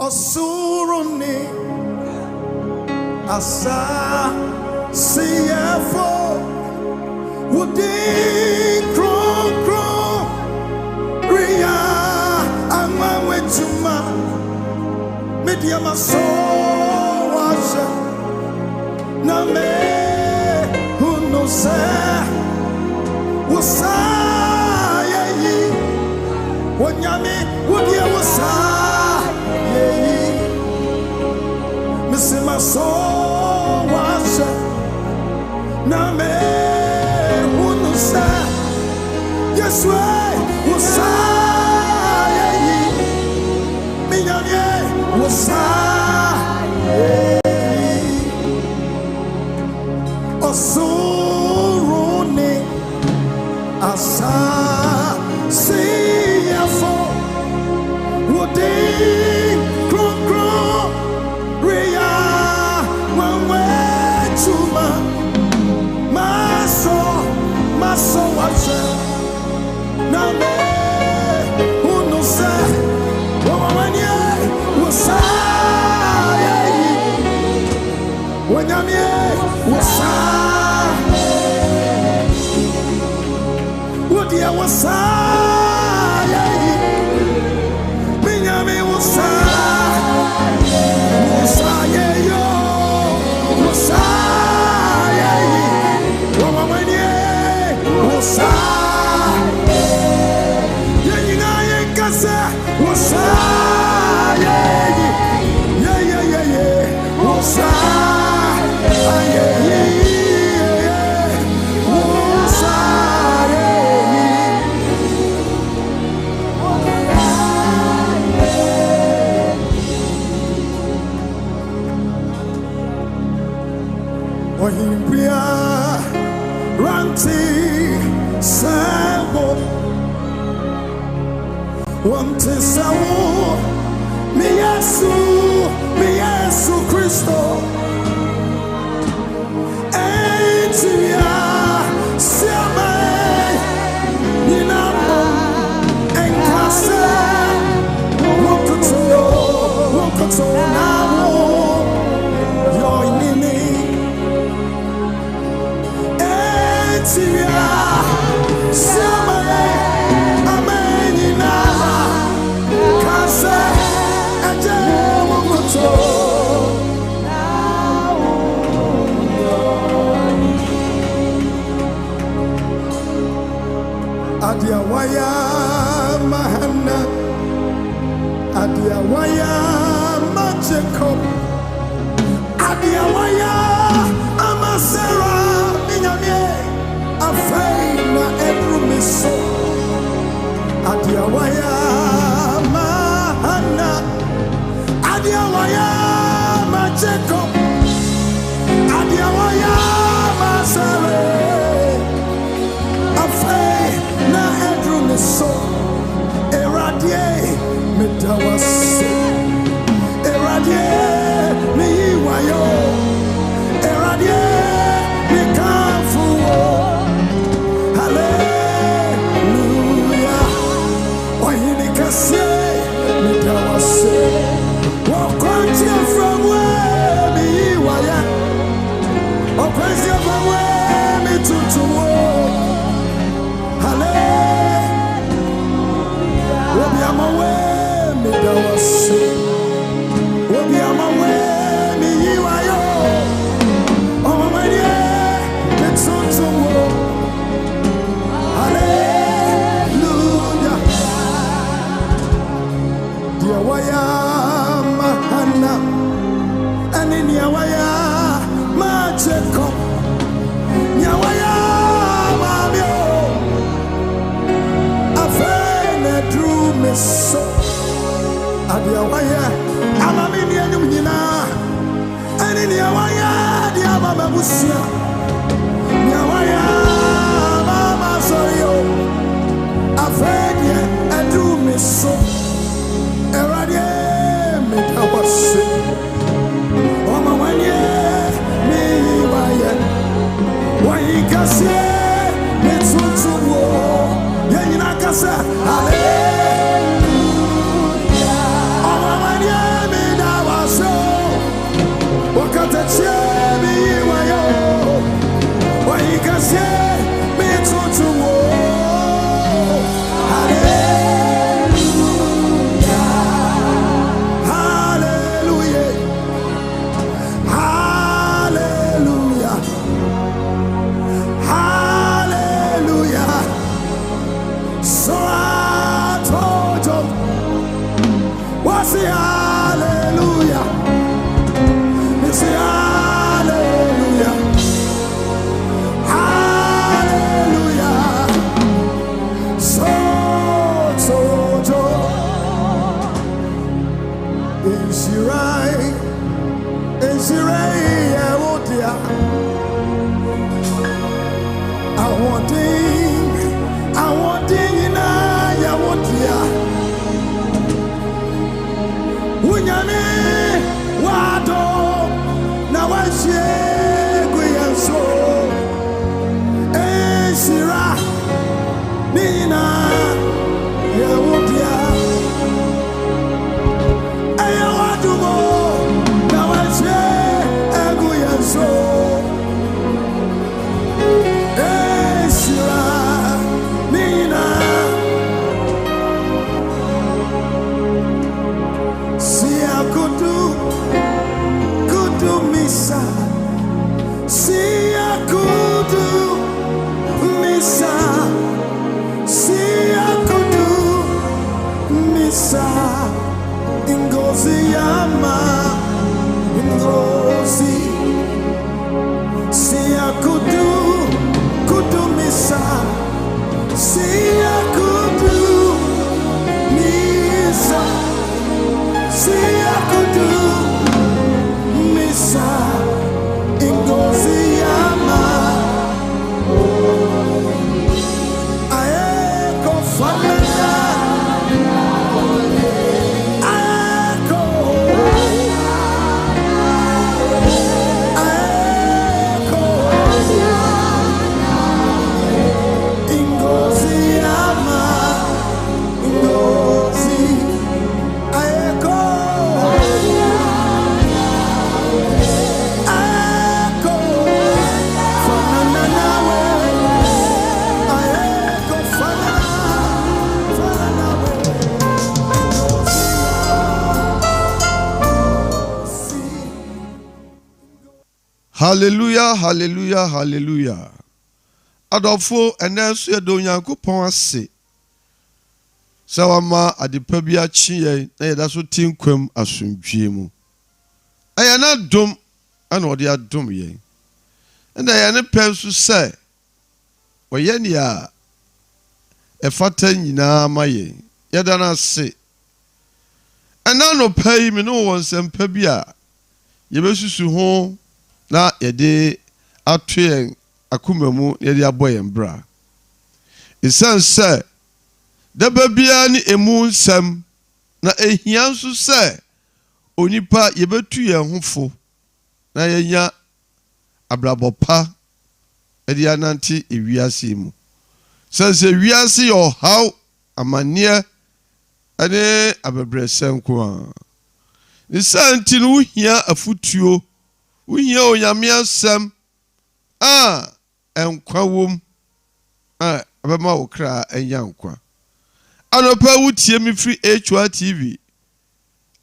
Osuruni asa siyefo wudi kro ria anwanwe tuma media maso washa na me huno se wasa yi wonyame wudi wasa Missy my soul was na me who say yes way was me was Osuruni asa see ya for would so what's now me who knows say when you was when I'm was what you was Minyami was yo was Want to say, me Yesu Christo, Etia, Siame, Ninamo, Enkase, Wokoto, Namo, Yoinini, Etia, Siame. Adia waya mahana, adia waya Jacob, adia waya amasera minyamie, afeina ebrumiso, adia waya mahana, adia waya Jacob, adia waya masera. So eradie metawase eradie mi wayo eradie mi kamfu hallelujah wahini kase metawase wakwanti from where mi waya wakwanti from where mi tutuwo I'm away, me that was sick. We'll be on my way, me you are yo. Oh my yeah, it's on to war. Hallelujah. Dear waya mahana, and in your waya Jacob. Nyawaya mabio. So adia waya amamini enyum nyina eni ni waya dia mama busia ni waya mama soyo afedie edu me so eradie me tawase o mama wanye mi waya wayi kase me tutuwo yenyina kase ale want in I want ya. Unyame wado na washie kuyenso. Shira Nina ya want ya. Aya wadumo na washie kuyenso. Ingozi yama Ingozi Siya kudu misa Siya kudu misa Siya kudu misa Ingozi yama Ae kofamena Hallelujah, hallelujah, hallelujah. Adolfo enenso yedo Nyankopon ase. Sawama adepa bi achi ye na yeda so tinkwam asomdwie mu. Aya na dom ana ode adom ye. Na ya ne pensu se oye ne a efata nyina maye. Yeda na ase. Ana no pai me no wonsem pa bi a yebesusu ho na yede atwen akumamu yede aboyen bra isanse daba bia ni emu nsam na ehianso se onipa yebetu ye hofo na yenya abrabopa ede ananti ewiase mu sanse wiase yo haw amane ane abebresenko a isanti no hia afutuo Uhia onyame asem enkwa wom abema okra enya nkwa anopa wutie mi free Hytvgh TV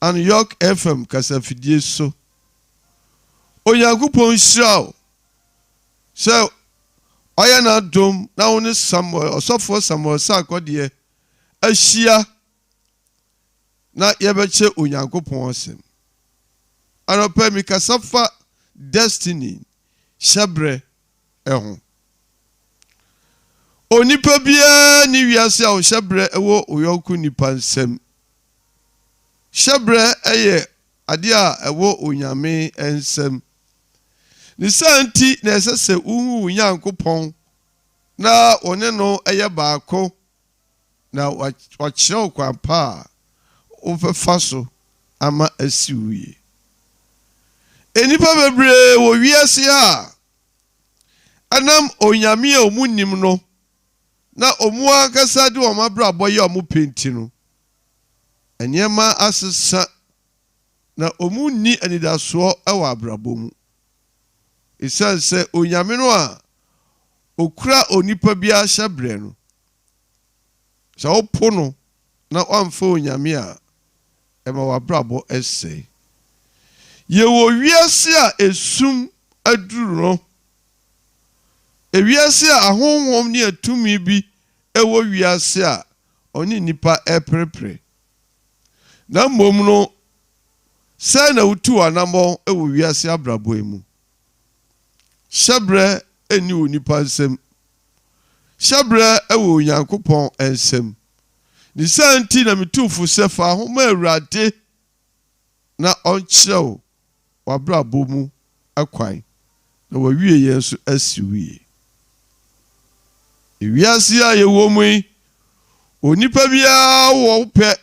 and Yorke FM kasafidie so Onyankopon hiraw so oya na dom na woni Samuel osofo Samuel sakode ahia na yebeche Onyankopon asem anopa mi kasafa destiny shabre eho onipa bia ni wiase a shabre ewo oyoku nipa nsem shabre eye ade a ewo onyame ensem ni santi na esese uhu Nyankopon na one no eye baako na wakyerɛ kwa pa ofefa so ama asiwie enipa bebre wo wiase ha anam onyame a omunim no na omu akasa de o mabra boye o mu penti no enyema asesa na omu ni anidaso ewa abrabo mu isanse onyame no a okura onipa bia hyebre no sa opo no na wamfa onyame a ema wabrabo ese yewo wiase a esum aduru no ewiase a ahonhom ne atumi bi ewo wiase a oni nipa eprepre na mmom no sai na utu anamo ewo wiase abrabo emu shabre eni onipa nsem shabre ewo Onyankopon ensem ni santi na mitufu sefa homa awurade na onkyerɛw wabrabo mu akwan na wawie yenso asiwie Ewiase a yɛwɔ mu yi onipa biara wo pɛ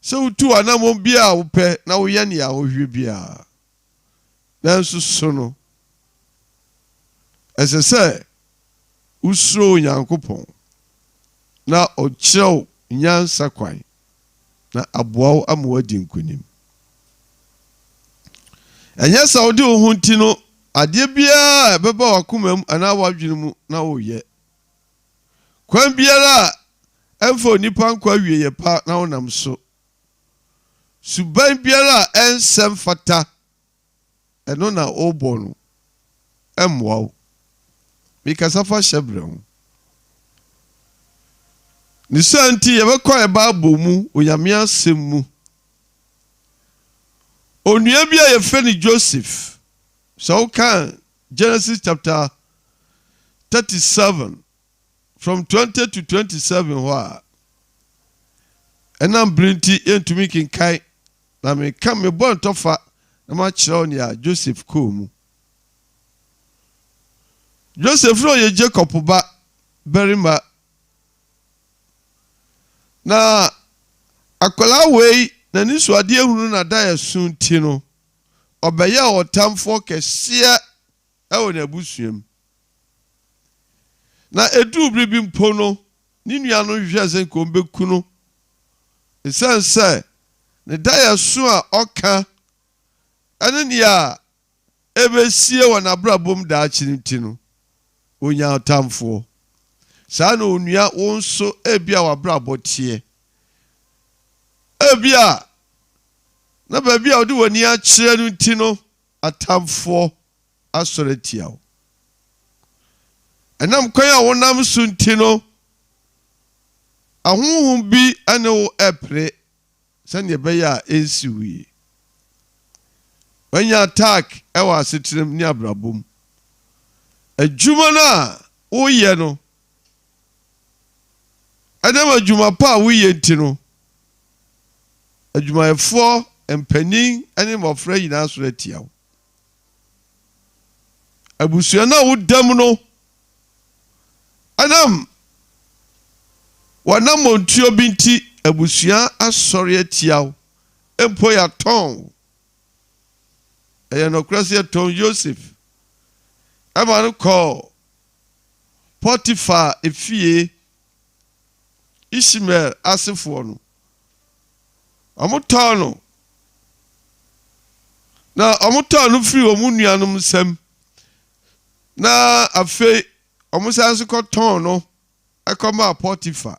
sɛ wotu anamɔ biara wo pɛ na woyɛ ne a wohwe biara nanso so no ɛsɛ sɛ usuro Onyankopɔn na ɔkyerɛw nyansa kwan na aboaw ama wadi nkonim. Ɛnyɛ sɛ wode wo ho nti no adeɛ biara ɛbɛba wakoma mu anaa wadwene mu na woyɛ. Kwan biara ɛmfa onipa nkwa awieyɛ pa na wonam so. Suban biara ɛnsɛm fata ɛno na ɔbɔ no ɛmmoa wo. Mikasa fa hyɛbrɛ ho. Ne saa nti yɛbɛkɔ Bible mu Onyame asɛm mu. Onua bi a yɛfrɛ no Joseph. Sɛ woka Genesis chapter 37 from 20 to 27 hɔ a ɛnam bere nti yɛntumi kenkan na meka mebɔ ntɔfa na makyerɛw nea Joseph kɔɔ mu. Joseph no yɛ Jacob ba barima na akwalaa wei na ne suadeɛ hunu na da yɛ so nti no ɔbɛyɛ ɔtamfoɔ kɛseɛ ɛwɔ n'abusuam. Na edu bere bi mpo no ne nua no hwehwɛ sɛ nka ɔmbɛku no ɛsiane sɛ ne da yɛ so a ɔka ɛne nea ɛbɛsie wɔ n'abrabom daakye nti no onya ɔtamfoɔ. Saa na onua wo nso ebia w'abrabɔ teɛ. Ebia na baabi a wode w'ani akyerɛ no nti no atamfoɔ asɔre tia wo. Ɛnam kwan a wonam so nti no ahohom bi ane wo ɛpere sɛnea ɛbɛyɛ a ɛnsi wo yie. Wanya attack ɛwɔ asetenam ne abrabom. Adwuma no a woyɛ no ɛnam adwuma pa a woyɛ nti no adwumayɛfoɔ mpanyin ne mmɔfra nyinaa sɔre atia wo. Abusua no a wodam no ɛnam wɔnam montuo bi nti abusua asɔre atia wo. Mpo yɛatɔn wo. Ɛyɛ nokorɛ sɛ yɛtɔn Joseph ɛma no kɔɔ Potiphar efie Ishmael asefoɔ no. Ɔmotɔn no na ɔmotɔn no firi wɔn nuanom nsam na afei ɔmosan so kɔtɔn no ɛkɔmaa Potiphar.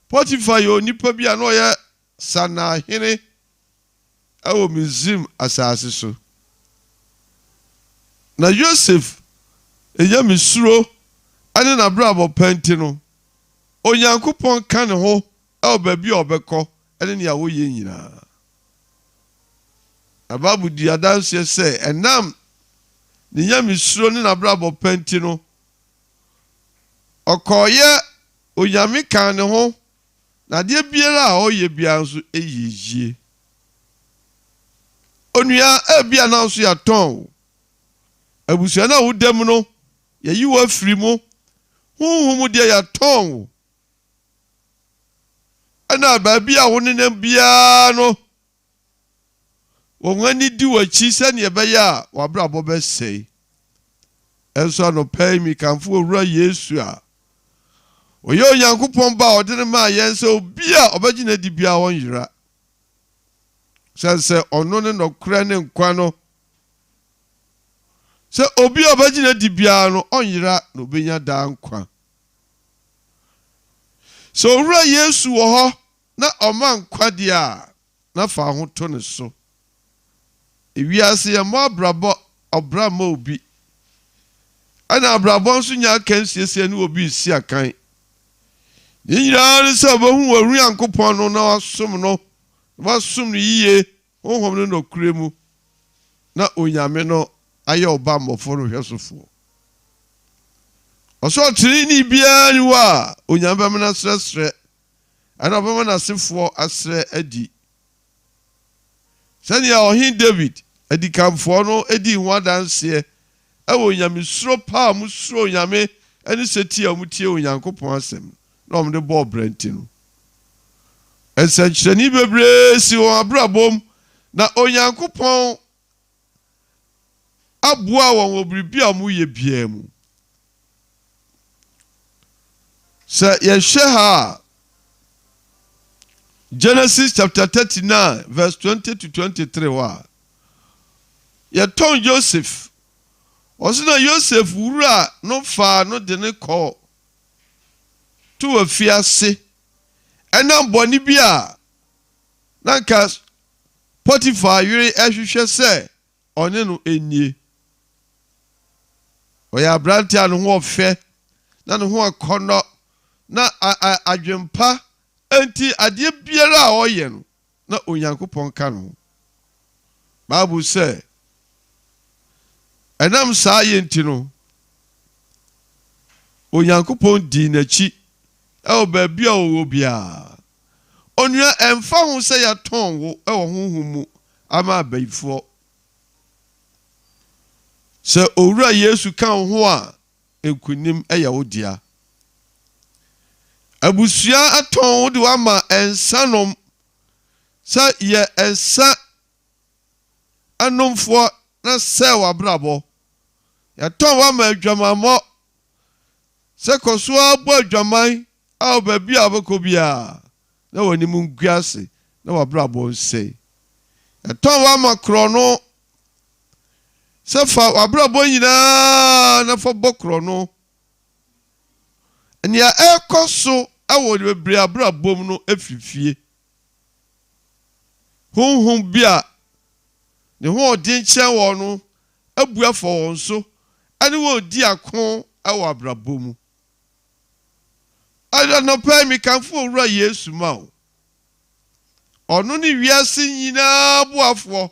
Potiphar yɛ onipa bi a na ɔyɛ sanahene ɛwɔ Misraim asase so. Na Joseph ɛyɛ misuro ane n'abrabɔ pɛnti no Onyankopɔn ka ne ho ɛwɔ baabi a ɔbɛkɔ ɛne nea wɔyɛ nyinaa. Na Bible di adanseɛ sɛ ɛnam ne nyamisuro ne n'abrabɔ pɛnti no ɔkɔɔyɛ Onyame ka ne ho na adeɛ biara a ɔyɛ biara nso ɛyɛ yie. Onua ebia na nso yɛatɔn wo. Abusua na wodam no yɛyi wo afiri mu. Honhom deɛ yɛatɔn wo. Ɛna baabi a wonenam biara no wɔn ani di w'akyi sɛnea ɛbɛyɛ a w'abrabɔ bɛsɛe. Ɛnso anɔpa yi mekamfo owura Yesu a ɔyɛ Onyankopɔn ba a ɔde ne maa yɛn sɛ obi a ɔbɛgyina di biara wɔnyera. Sɛ ɔno ne nɔkorɛ ne nkwa no sɛ obi a ɔbɛgyina di biara no ɔnyera na obɛnya daa nkwa. Sɛ owura Yesu wɔ hɔ na ɔma nkwa deɛ a na fa ho to ne so. Ewiase yɛ mo abrabɔ ɔbra ma obi. Ɛna abrabɔ nso nya akansiesie ne obi si akan. Ne nyinaa ne sɛ ɔbɛhu w'awuri Nyankopɔn no na wasom no. Wasom no yie honhom no nokure mu na Onyame no ayɛ ɔba mmɔfo no hwɛ sofoɔ. Ɔsɔ ɔtiri ni biara ni hɔ a Onyame bɛma no srɛsrɛ ɛna ɔbɛma n'asefoɔ asrɛ adi. Sɛnea ɔhen David adikanfoɔ no edi ho adanseɛ ɛwɔ Onyamesuro pa a musuro Onyame ɛne sɛti a mutie Onyankopɔn asɛm na ɔmo de bɔ brɛnti no ɛsɛnkyerɛnni bebree si wɔn abrabom na Onyankopɔn aboa wɔn wɔ biribi a ɔmo yɛ biara mu. Sɛ yɛhwɛ ha Genesis chapter 39 verse 20 to 23 wa yɛtɔn Joseph ɔso na Joseph wura no fa no de ne kɔ to afiase ɛnam bɔne bi a nanka Potiphar yere ɛhwehwɛ sɛ ɔne no ennie ɔyɛ abrante a ne ho ɔfɛ na ne ho akɔnnɔ na adwempa enti adeɛ biara a ɔyɛ no na Onyankopɔn ka no Bible sɛ ɛnam saa yɛ nti no Onyankopɔn di n'akyi ɛwɔ baabi a ɔwɔ biara onua ɛmfa ho sɛ yɛtɔn wo ɛwɔ honhom mu ama abayifoɔ sɛ owura Yesu ka ho a enkunim ɛyɛ wo dia abusua atɔn wo de wama ɛnsanom sɛ yɛ ɛnsa anomfoɔ na sɛ wabrabɔ yɛtɔn wama adwamammɔ sɛ kɔso abɔ adwaman a baabi a wobɛkɔ biara na w'anim ngu ase na wabrabɔ nsɛ yɛtɔn wama korɔno sɛ fa wabrabɔ nyinaa na fa bɔ korɔno nea ɛkɔ so awɔ bebree abrabom no afifie honhom bi a ne ho ɔden kyɛn wɔ no abua fɔ wɔn so ɛne wɔn di ako awɔ abrabom mu adanɔpɛ mi kanfo owura Yesu ma o ɔno ne wiase nyinaa boafoɔ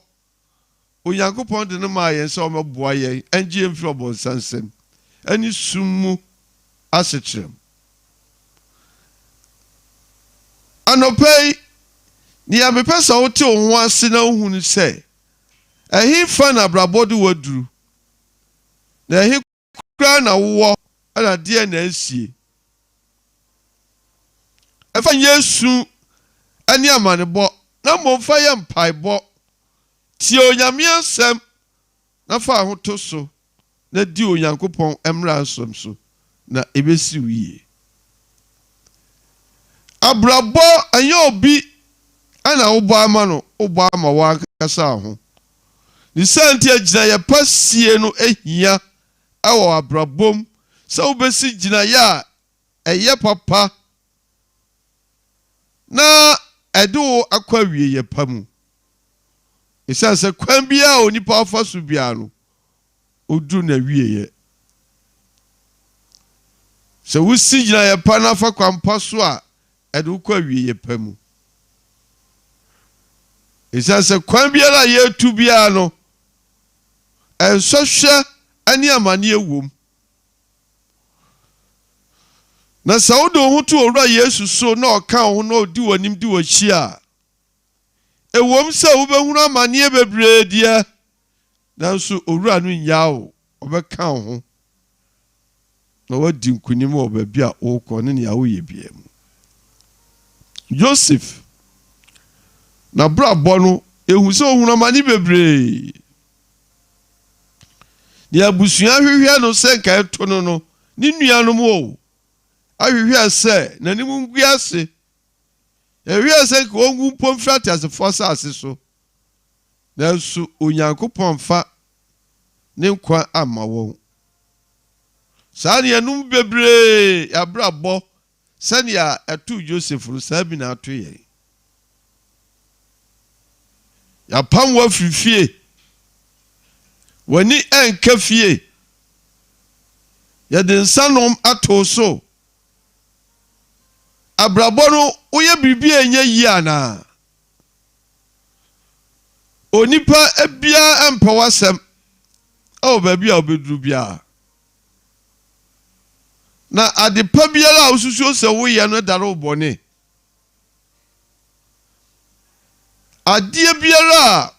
Onyankopɔn de no maa yɛn sɛ ɔmɛboa yɛn ɛngye yɛn mfiri ɔbɔnsam nsam ɛne sum mu asekyerɛm anɔpɛ nea mepɛ sɛ wote wo ho ase na wohu no sɛ ɛhe fa na abrabɔ de waduru na ɛhe koraa na wowɔ ɛna deɛ na asie ɛfa Yesu ɛne amanebɔ na mmomfa yɛ mpaebɔ tie Onyame asɛm na fa ahoto so na di Onyankopɔn mmara nsom so na ebesi wie abrabɔ ɛnyɛ obi ana wobɔ ama no wobɔ ama wankasa ho ne santi agyina yɛ pasie no ehia ɛwɔ abrabom sɛ wobesi gyina yɛ a ɛyɛ papa na ɛde wo akɔ awie yɛ pa mu ɛsiane sɛ kwan biara a onipa afa so biara no oduru na wie yɛ sɛ wosi gyina yɛ pa na fa kwampa so a ɛde wo kɔ awie yɛ pa mu ɛsiane sɛ kwan biara a yɛtu biara no ɛnsɔhwɛ ɛne amanneɛ wom na sɛ wode wo ho to owura Yesu so na ɔka wo ho na ɔdi w'anim di w'akyi a ɛwom sɛ wobɛhunu amanneɛ bebree deɛ nanso owura no nyaa wo ɔbɛka wo ho na wadi nkonim wɔ baabi a wokɔ ne nea woyɛ biara mu Joseph na brabɔ no ehu sɛ ohunu amanne bebree ne abusua hwehwɛ no sɛ nka ɛto no no ne nuanom o ahwehwɛ sɛ n'anim ngu ase ɛhwehwɛ sɛ nka wɔngu mpom firi ateasefoɔ asase so nanso Onyankopɔn fa ne nkwa ama wɔn saa ne anum bebree yɛabrabɔ sɛnea ɛto Joseph no saa bi na ato yɛn yɛapam wɔ afiri fie w'ani ɛnka fie yɛde nsanom ato so abrabɔ no woyɛ biribi a ɛnyɛ yie anaa onipa ebia ɛmpɛ w'asɛm ɛwɔ baabi a wobɛduru biara na adepa biara a wosusuo sɛ woyɛ no dare wo bɔne adeɛ biara a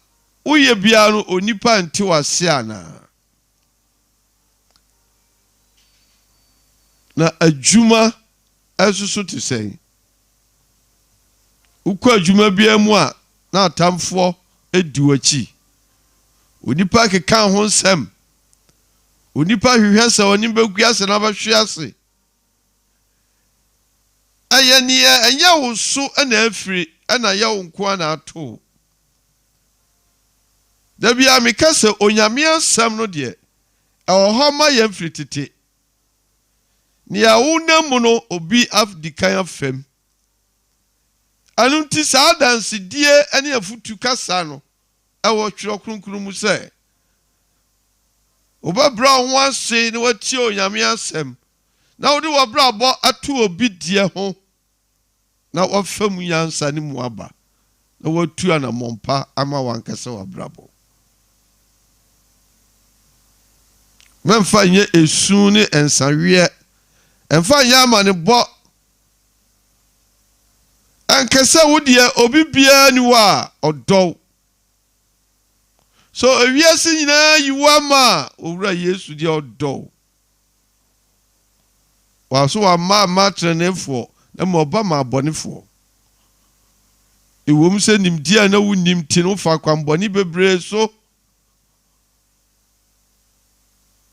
woyɛ biara no onipa nte w'ase anaa na adwuma asusu te sɛn ukɔ adwuma bia mu a na atamfo edi wachi onipa keka ho nsɛm onipa hwehwɛ sɛ oni begu ase na bɛhwe ase ayɛniɛ ɛnyɛ wo so ɛna afiri ɛna yɛ wo nko ana ato da bia meka sɛ onyame asɛm no deɛ ɛwɔ hɔ ma yɛ mfiri tete nea wonamu no obi afdikan afam anunti saa dansedie ɛne afutu kasa no ɛwɔ twerɛ kronkron mu sɛ obɛbra ho ase ne watie onyame asɛm na wode wɔbrabɔ ato obi die ho na wɔfam nyansa ne mu aba na watu anammɔmpa ama wankasa wabrabɔ memfa nyɛ esu ne ensaweɛ emfa nyɛ amane bɔ ankasa wo deɛ obi bia ni wa ɔdɔw so ewiase nyinaa yiwa ma owura Yesu deɛ ɔdɔw waso wa ma trenefo na mo ba ma abɔnefo ewom sɛ nimdia na wonim ti no fa kwambɔne bebree so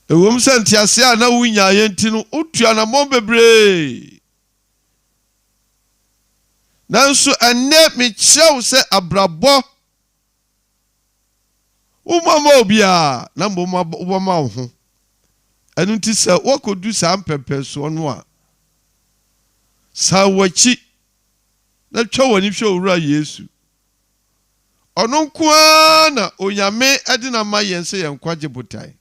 ewom sɛ ntiase a na wonya yɛnti no otua na mo bebree nanso ɛnɛ me kyerɛw sɛ abrabɔ umama obia na mboma ubama wo ho ɛno nti sɛ wokodu saa mpɛpɛso no a saa wachi na twa wani hwɛ owura Yesu ɔno nko na onyame ɛde na ma yɛn sɛ yɛn kwagye botae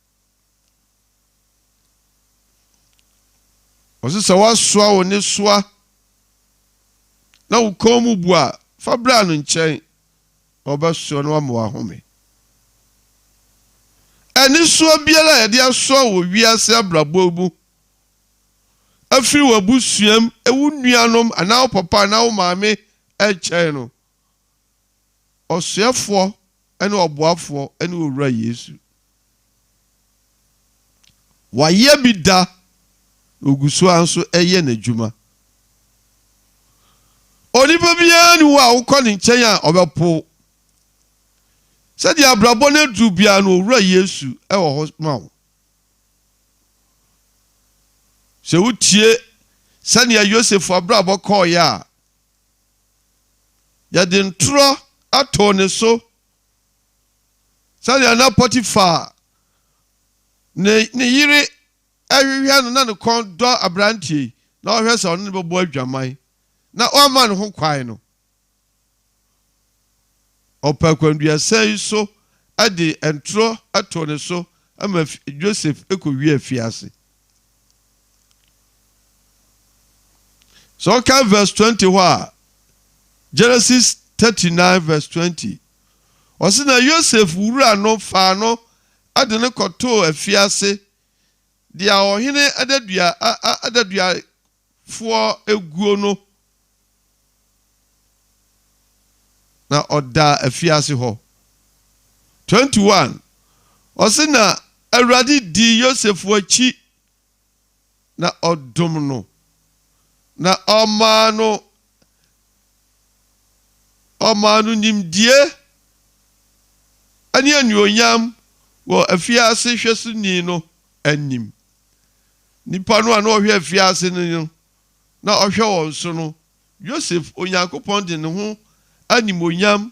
ɔsɛ sɛ wasoa wo ne soa na wo kɔn mu bu a fa bra no nkyɛn ɔbɛsoa no ama wahome ɛne soa biara yɛde asoa wɔ wiase abrabɔ mu afiri wabusuam ewu nuanom anaa wo papa anaa wo maame ɛkyɛn no ɔsoɛfoɔ ɛne ɔboafoɔ ɛne owura Yesu wayɛ bi da oguso anso ɛyɛ n'adwuma onipa biara ni wo a wokɔ ne nkyɛn a ɔbɛpo sɛdeɛ abrabɔ no adu biara no owura Yesu ɛwɔ hɔ ma wo sɛ wotie sɛnea Yosef abrabɔ kɔɔyɛ a yɛde ntorɔ atɔ ne so sɛnea na Potifa ne yere ɛhwehwɛ no na ne kɔn dɔ abrantie na ɔhwɛ sɛ ɔno ne bɛbɔ adwaman na ɔma ne ho kwae no ɔpɛ kwanduasa yi so ade ntoro atɔ ne so ama Joseph ekɔwie afiase so ɔka verse 20 hɔ a Genesis 39 verse 20 ɔsɛ na Joseph wura no fa no ade ne kɔtoo afiase dia ɔhene adadua foɔ eguo no na ɔda afiase hɔ 21 ɔsɛ na Awurade di Joseph wachi na ɔdom no na ɔma no nimdie ani anuonyam wɔ afiase hwɛso ni no anim nipa no a na ɔhwɛ afiase no na ɔhwɛ wɔn so no Joseph Onyankopɔn de ne ho animonyam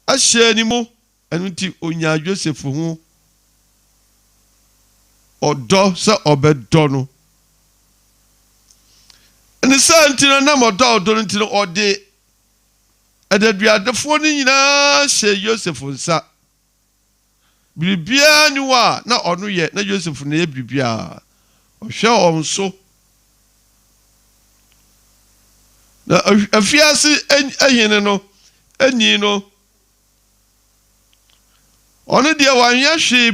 ahyɛ ni mu ɛno nti onya Joseph ho ɔdɔ sɛ ɔbɛdɔ no ɛne sɛ nti no nam ɔdɔ no nti no ɔde adaduadefoɔ no nyinaa hyɛ Joseph nsa biribiara ni wa na ɔno yɛ na Joseph na yɛ biribiara ɔhwɛ wɔn so na afiase ahene no ani no ɔno deɛ wanyɛ hwee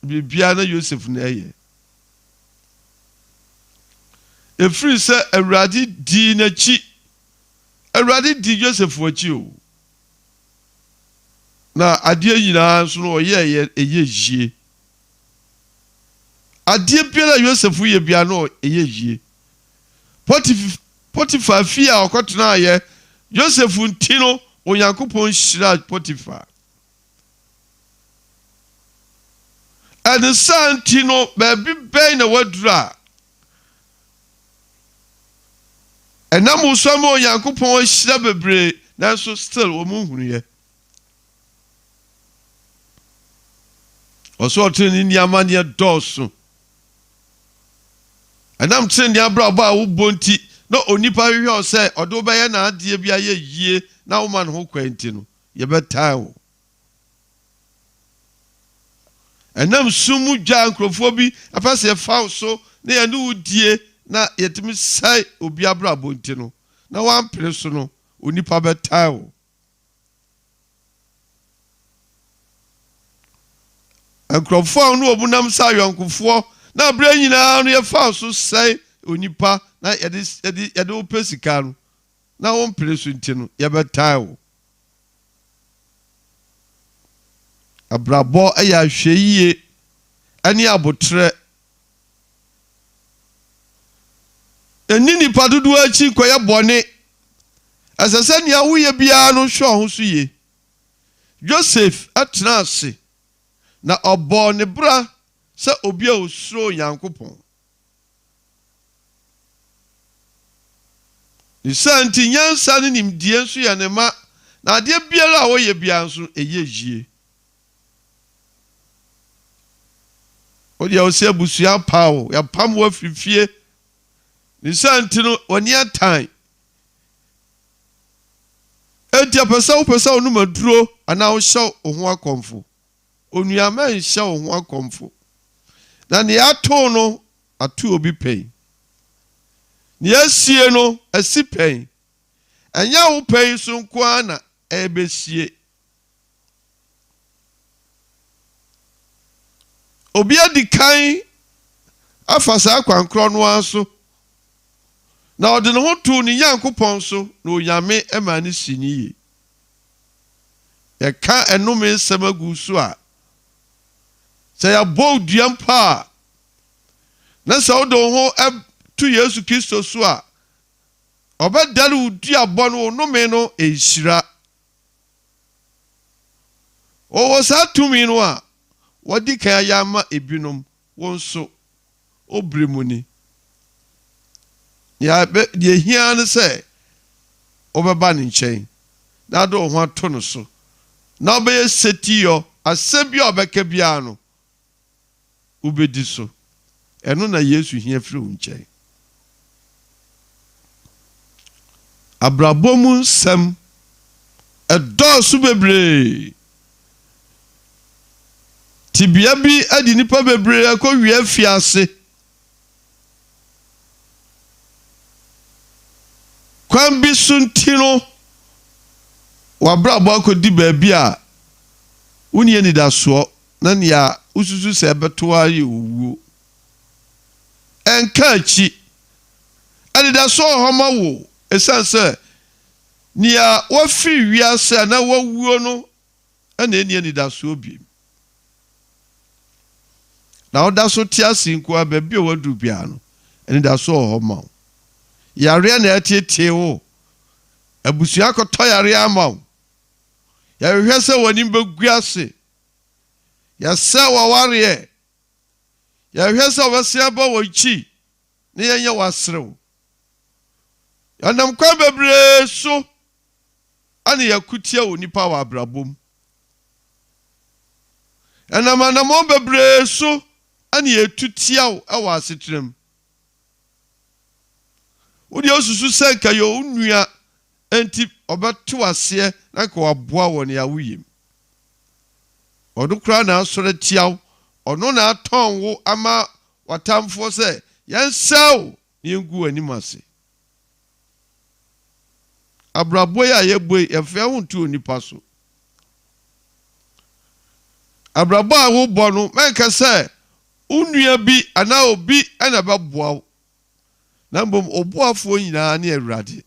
biribiara na Joseph na ɛyɛ efiri sɛ Awurade di n'akyi Awurade di Joseph akyi o na adeɛ nyinaa nso no ɔyɛ yie adie biara Joseph ye bia no eye yie Potiphar fi a okotena ye Joseph ntino Onyankopɔn hyira Potiphar and santino baby bɛn na wadura enam usoma Onyankopɔn hyira bebre nanso still wo mu hunu ye oso otini ni amane dɔso enam tini abra ba wo bonti no onipa hwe o se odo be ye na ade bia ye yie na wo man ho kwanti no ye betai wo enam sumu dwa nkrofo bi apase fa so na ye no die na yetimi sai obi abra bonti no na wan pere so no onipa betai wo nkrofo no obunam sa yonkofo na bra nyina no ye fa so sai onipa na yede opesika no na won pere so nti no ye betai wo abrabo aya hweyie ani abotre eni nipa dodo achi koye bone asese ne awoye bia no hwe ho so ye Joseph atena ase na obo ne bra se obi a osuro Nyankopɔn ni santi nyansa ne nimdie nso ya ne ma na ade biara a woye bia nso eye yie odi a osi abusua pawo ya pam wa fifie ni santi no woni atan etia pesa wo no maduro ana wo hyew ho akomfo onuama hyew ho akomfo na ne ato no ato obi pɛn ne asie no asi pɛn anya wo pɛn so nko ana ebesie obi adi kan afasa kwankro no anso na ode ne ho to ne Nyankopɔn so na onyame ema ne siniye ye ka enome semagu so a se ya boduam pa na se wo do ho to Yesu Kristo so a obedare udi abono onome no ehira o sa tumi no a wodi kan ya ma ebinom wonso obremuni ya be ye hia ne se obeba ne nchen na do ho ato no so na obeye setiyo asebi obeka bia no ubedi so eno na Yesu hia firi nchen abrabomu nsem edosu bebre tibia bi adi nipa bebre akɔwie afiase kwan bi suntino wabrabo akɔdi baabi a woni anidasoɔ na nia ususu se beto aye owuo enka achi anidasoɔ homa wo esanse nia wafi wiase na wawuo no ana eni anidasoɔ bi na oda so tiasi nko abaabi o wadu bia no anidasoɔ homa yare na etiete wo abusua akɔtɔ yare ama wo ya hwehwɛ sɛ wani mbeguase ya sɛ waware ya hwehwɛ sɛ wobɛsia ba wɔchi ne yenye wasrew yanam kwa bebre so ane yakutia wo nipa wa abrabom anam bebre so ane yetutia wo ewa asetrem wodi osusu sɛ nka yo unua enti obeto ase na ka waboa wo ne yawuyim odukra na asore tiaw ono na aton wo ama watamfo sɛ yensaw ne ngu animase abrabo ya yeboi efe ho ntu onipa so abrabo a wo bɔ no menka sɛ unua bi ana obi ana bɛboa wo na mbom oboafo nyinaa ne awurade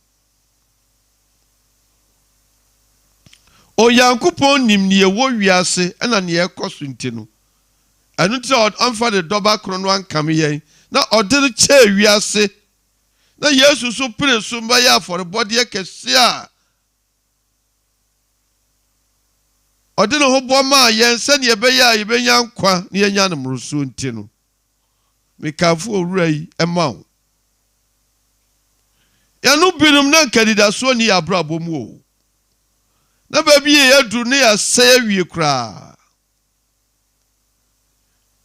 Onyankopɔn nim ne wo wiase ana ne ekoso nti no ɛno nti ɔmfa de dɔba koro no ankame yɛn na ɔde no kyɛɛ wiase na Yesu so pere so mbɛyɛ afɔrebɔdeɛ kɛse a ɔde ne ho bɔ maa yɛn sɛnea ɛbɛyɛ a yɛbɛnya nkwa na yɛnya no mmorosoɔ nti no mekamfo owura yi ɛma wo yɛno binom na nkadidasoɔ ni abrabɔ mu o na baabi yɛ yɛduru ne yɛasɛe awie koraa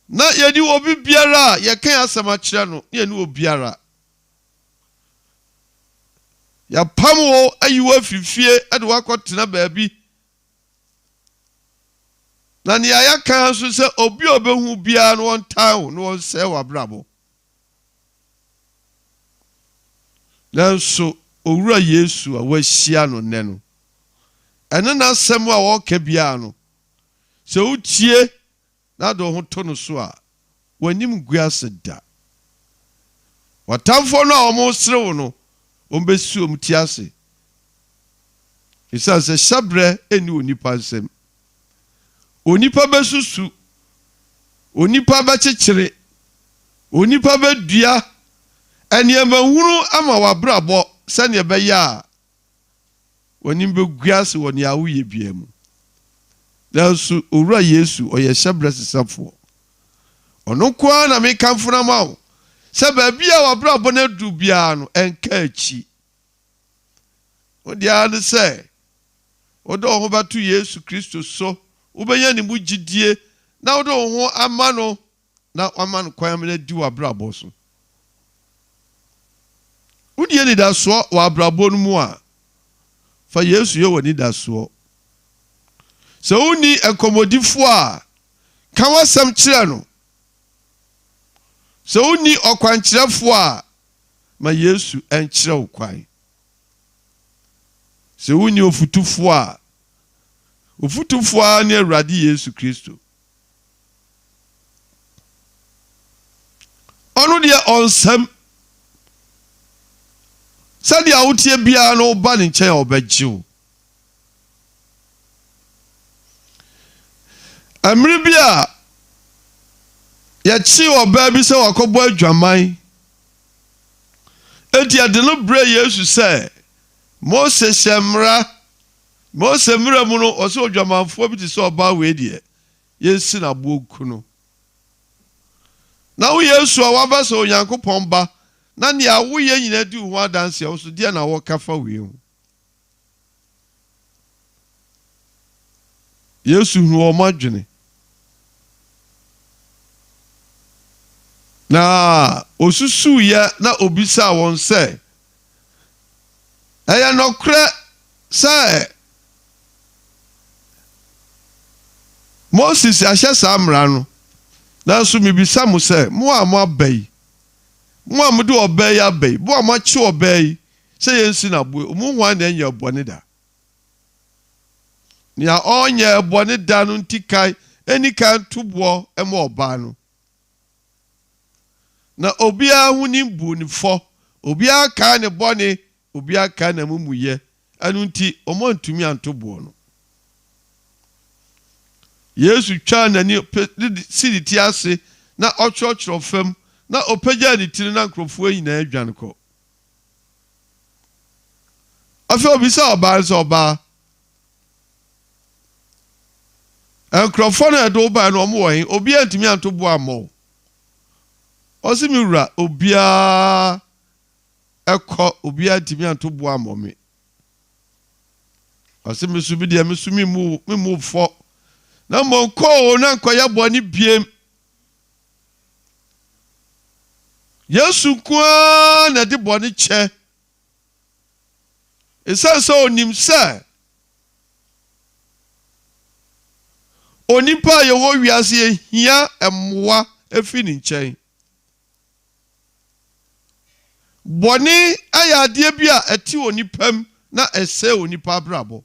na yɛni obi biara a yɛka asɛm akyerɛ no yɛni obiara yɛpam wo ayi wo afifie ɛde wakɔtena baabi na nea yɛka nso sɛ obi a ɔbɛhu biara no wɔntan wo na wɔnsɛe w'abrabɔ nanso owura Yesu a wahyia no nnɛ no ɛne n'asɛm a wɔka biara no sɛ wotie na de ho to no so a w'anim gu ase da wɔtamfo no a wɔn serew no wɔmbɛsi wɔn ti ase ɛsiane sɛ hyɛbrɛ ɛnni onipa nsɛm onipa bɛsusu onipa bɛkyekyere onipa bɛdua ɛnneɛma hunu ama w'abrabɔ sɛnea ɛbɛyɛ a w'anim bɛgu ase wɔ nea woyɛ bia mu nanso owura Yesu ɔyɛ hyɛbrɛ sesafoɔ ɔno koraa na mekamfo no ma wo sɛ baabi a w'abrabɔ no adu biara no ɛnka akyi wode ara ne sɛ wode wo ho bɛto Yesu Kristo so wobɛnya ne mu gyidie na wode wo ho ama no na wama no kwan na di w'abrabɔ so wode nidasoɔ wɔ abrabɔ no mu a fa Yesu yɛ wɔ nidasoɔ sɛ wonni nkɔmmɔdifoɔ a ka w'asɛm kyerɛ no sɛ wonni ɔkwankyerɛfoɔ a ma Yesu ɛnkyerɛ wo kwan sɛ wonni ofutufoɔ a ofutufoɔ a ne Awurade Yesu Kristo ɔno deɛ ɔnsɛm sɛdeɛ wotie biara no woba ne nkyɛn a ɔbɛgye wo mmere bi a yɛkye ɔbaa bi sɛ wakɔbɔ adwaman enti yɛde no brɛ Yesu sɛ Mose hyɛ mmara Mose mmara mu no ɔsɛ odwamanfoɔ bi te sɛ ɔbaa wei deɛ yɛnsi n'aboɔ nku no na wo Yesu a waba sɛ Onyankopɔn ba na nea woyɛ nyina di wo ho adanse a wo so deɛ na wɔka fa wei ho Yesu hu wɔn adwene na osusuiɛ na obisa wɔn sɛ ɛyɛ nɔkorɛ sɛ Moses ahyɛ saa mmara no nanso mebisa mo sɛ mo a mo aba yi mo a mode ɔbaa yi aba yi mo a moakye ɔbaa yi sɛ yɛnsi n'aboe mo ho a na ɛnyɛ bɔne da nea ɔnyɛ bɔne da no nti kae ɛni kan to boɔ ɛma ɔbaa no na obiara ho ni bu ne fɔ obiara kae ne bɔne obiara kae na mumuyɛ ɛno nti ɔmo ntumi anto boɔ no Yesu twa n'ani si ne ti ase na ɔkyerɛkyerɛ fam na ɔpagya ne tiri na nkurɔfoɔ nyinaa adwane kɔ afei obisa ɔbaa sɛ ɔbaa nkurɔfoɔ no ɛde wo baa no ɔmo wɔ he obiara ntumi anto boɔ ammɔ ɔse me wura obiara ɛkɔ obiara ntumi anto boɔ ammɔ me ɔse me so bi deɛ me so me mu fɔ na mmɔnkɔɔ na nkɔyɛ bɔne biem Yesu nkoaa na de bɔne kyɛ ɛsiane sɛ onim sɛ onipa a yɛwɔ wiase yɛhia mmoa ɛfiri ne nkyɛn bɔne ayɛ adeɛ bi a ɛte onipam na ɛsɛ onipa abrabɔ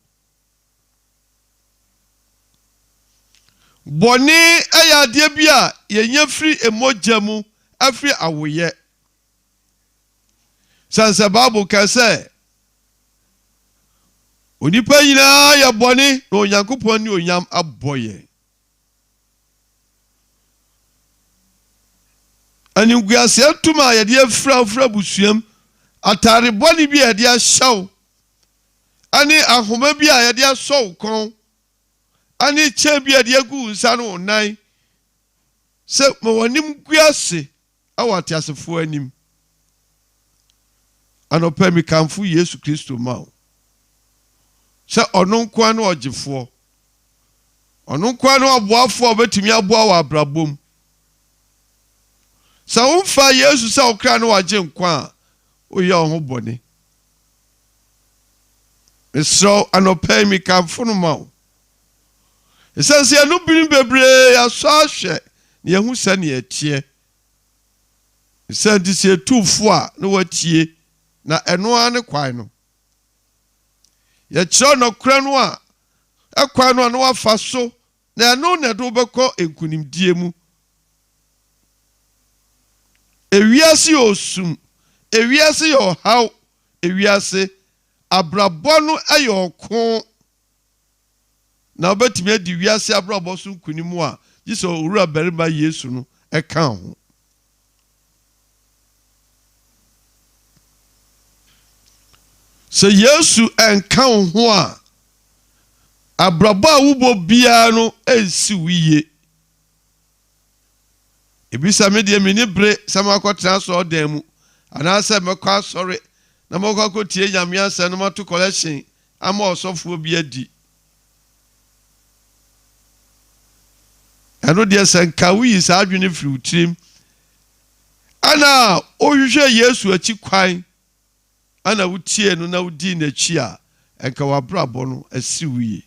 bɔne ayɛ adeɛ bi a yɛnya firi emogya mu afiri awoyɛ sansa Bible ka sɛ onipa nyinaa yɛ bɔne na Onyankopɔn ne onyam abɔ yɛn Animguase atuma yɛde afra busuam atare bɔne bi yɛde ahyɛw ane ahoma bi a yɛde asɔw kɔn ane kyɛ bi yɛde agu nsa no nan sɛ ma wɔnim guase awɔ atiasefo anim anɔpɛ mi kamfo Yesu Kristo ma wo sɛ ɔno nko ano ɔgyefoɔ ɔno nko ano ɔboafoɔ obetumi aboa wɔ abrabom sɛ womfa Yesu sɛ ɔkra no wagye nkwa a woyɛ wo ho bɔne mesrɛ anɔpɛ mi kamfo no ma wo ɛsiane sɛ yɛno binom bebree yɛasɔ ahwɛ na yɛhu sɛ ne yɛteɛ ɛsiane nti sɛ yɛtuufo a na watie na ɛno ara ne kwan no yɛkyerɛ nɔkora no a ɛkwan no a na wafa so na ɛno na ɛde wobɛkɔ nkonimdie mu ewiase yɛ osum ewiase yɛ ɔhaw ewiase abrabɔ no ɛyɛ ɔko na wobɛtumi adi wiase abrabɔ so nkonim a gye sɛ owura barima Yesu no ɛka ho sɛ Yesu ɛnka wo ho a abrabɔ a wobɔ biara no ɛnsi wo yie ebisa me deɛ meni bere sɛ makɔtena asɔredan mu anaasɛ mɛkɔ asɔre na mɛkɔ akɔtie Nyame asɛm na mato collection ama ɔsɔfoɔ bi adi ɛno deɛ sɛ nka woyi saa adwene firi wo tirim ana ɔhwehwɛ Yesu akyi kwan ana wotie no na wodi n'akyi a ɛnka w'abrabɔ no asi wo yie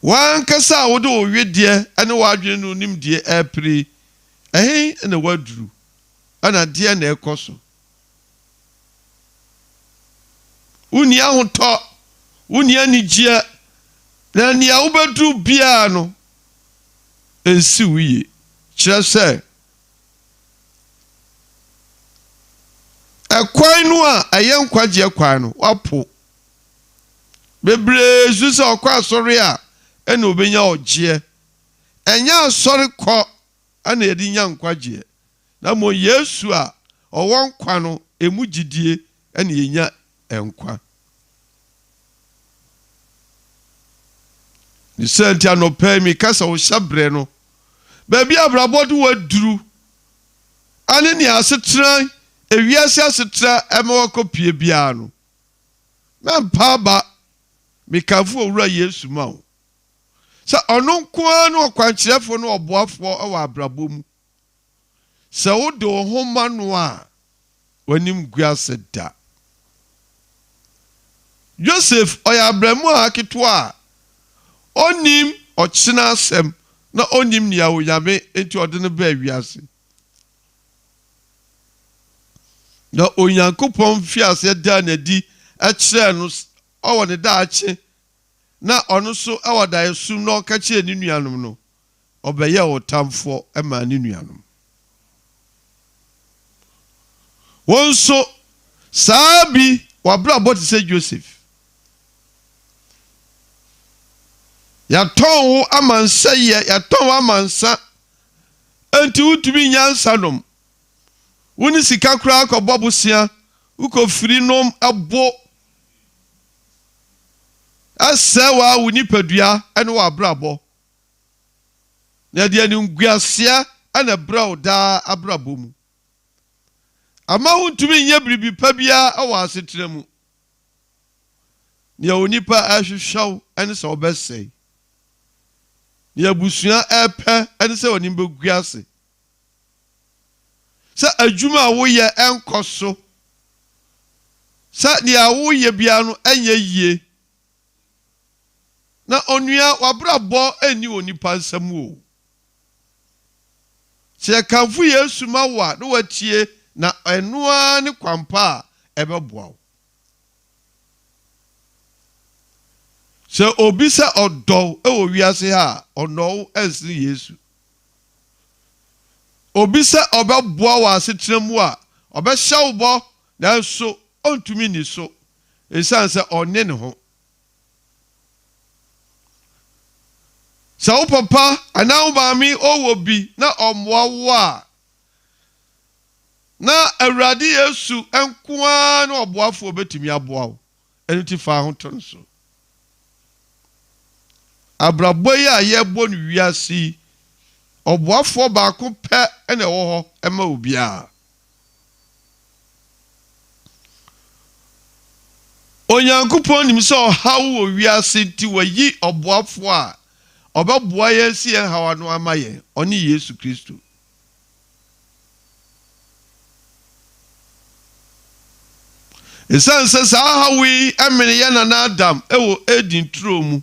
wankasa a wode wo wedeɛ ne w'adwene no nimdeɛ ɛpere ɛhe na waduru ana deɛ na ɛkɔ so wonni ahotɔ wonni anigyeɛ na nea wobɛduru biara no ɛnsi wo yie kyerɛ sɛ ɛkwan no a ɛyɛ nkwagyeɛ kwan no wapo bebree su sɛ ɔkɔ asɔre a ɛna obenya ɔgyeɛ ɛnyɛ asɔre kɔ ɛna yɛde nya nkwagyeɛ na mo Yesu a ɔwɔ nkwa no emu gyidie ɛna yɛnya nkwa ne sɛ nti anɔpɛ mi kasa wo hyɛbrɛ no baabi abrabɔ de waduru ane ne asetena ewiase asetena ɛma wakɔ pie biara no mɛmpa aba mekamfo owura Yesu ma wo sɛ ɔno nko ara no ɔkwankyerɛfo no ɔboafoɔ ɛwɔ abrabɔ mu sɛ wode wo ho ma no a w'anim guase da Joseph ɔyɛ abramu a aketewa a onim ɔkyena asɛm na onim nea Onyame enti ɔde no baa wiase na Onyankopɔn fiase da n'adi ɛkyerɛ no ɔwɔ ne daakye na ɔno so ɛwɔ daesu na ɔka kyerɛ ne nuanom no ɔbɛyɛ wo tamfoɔ ɛma ne nuanom wɔn so saa bi wabrabɔ te sɛ Joseph yɛatɔn wo amansa yɛ yɛatɔn wo amansa enti wotumi nyansa nom wo ne sika koraa kɔbɔ bosea wokɔfiri nom ɛbo asɛ wa wo nipadua ɛne w'abrabɔ na deɛ ne nguasea ɛna brɛ wo daa abrabɔ mu ama wontumi nyɛ biribi pa biara ɛwɔ asetena mu nea onipa ahwehwɛ wo ɛne sɛ wɔbɛsɛe nea abusua ɛpɛ ɛne sɛ wɔnim bɛgu ase sɛ adwuma a woyɛ ɛnkɔ so sɛ nea woyɛ biara no ɛnyɛ yie na onua wabrabɔ ɛnni wɔ nipa nsɛm o sɛ yɛkamfo Yesu ma wo a na watie na ɛnoa ne kwampa a ɛbɛboa wo sɛ obi sɛ ɔdɔw ɛwɔ wiase ha ɔnɔw ɛnsene Yesu obi sɛ ɔbɛboa wɔ asetena mu a ɔbɛhyɛ wo bɔ nanso ɔntumi ni so ɛsiane sɛ ɔne ne ho Sa wo papa ana wo maami owo bi na omwowo na Awurade Yesu enkoa na oboafo obetimi aboa wo eniti fa ho ton so abraboy a yebo no wiase oboafo baako pe ene wo ho ema obia Onyankopɔn nim sɛ ɔhaw wɔ wiase ti wayi ɔboafo a ɔbɛboa yɛn si yɛn hawa no ama yɛn ɔne Yesu Kristo. Esan sɛ saa haw yi emene yɛn nana Adam ɛwɔ Eden turo mu.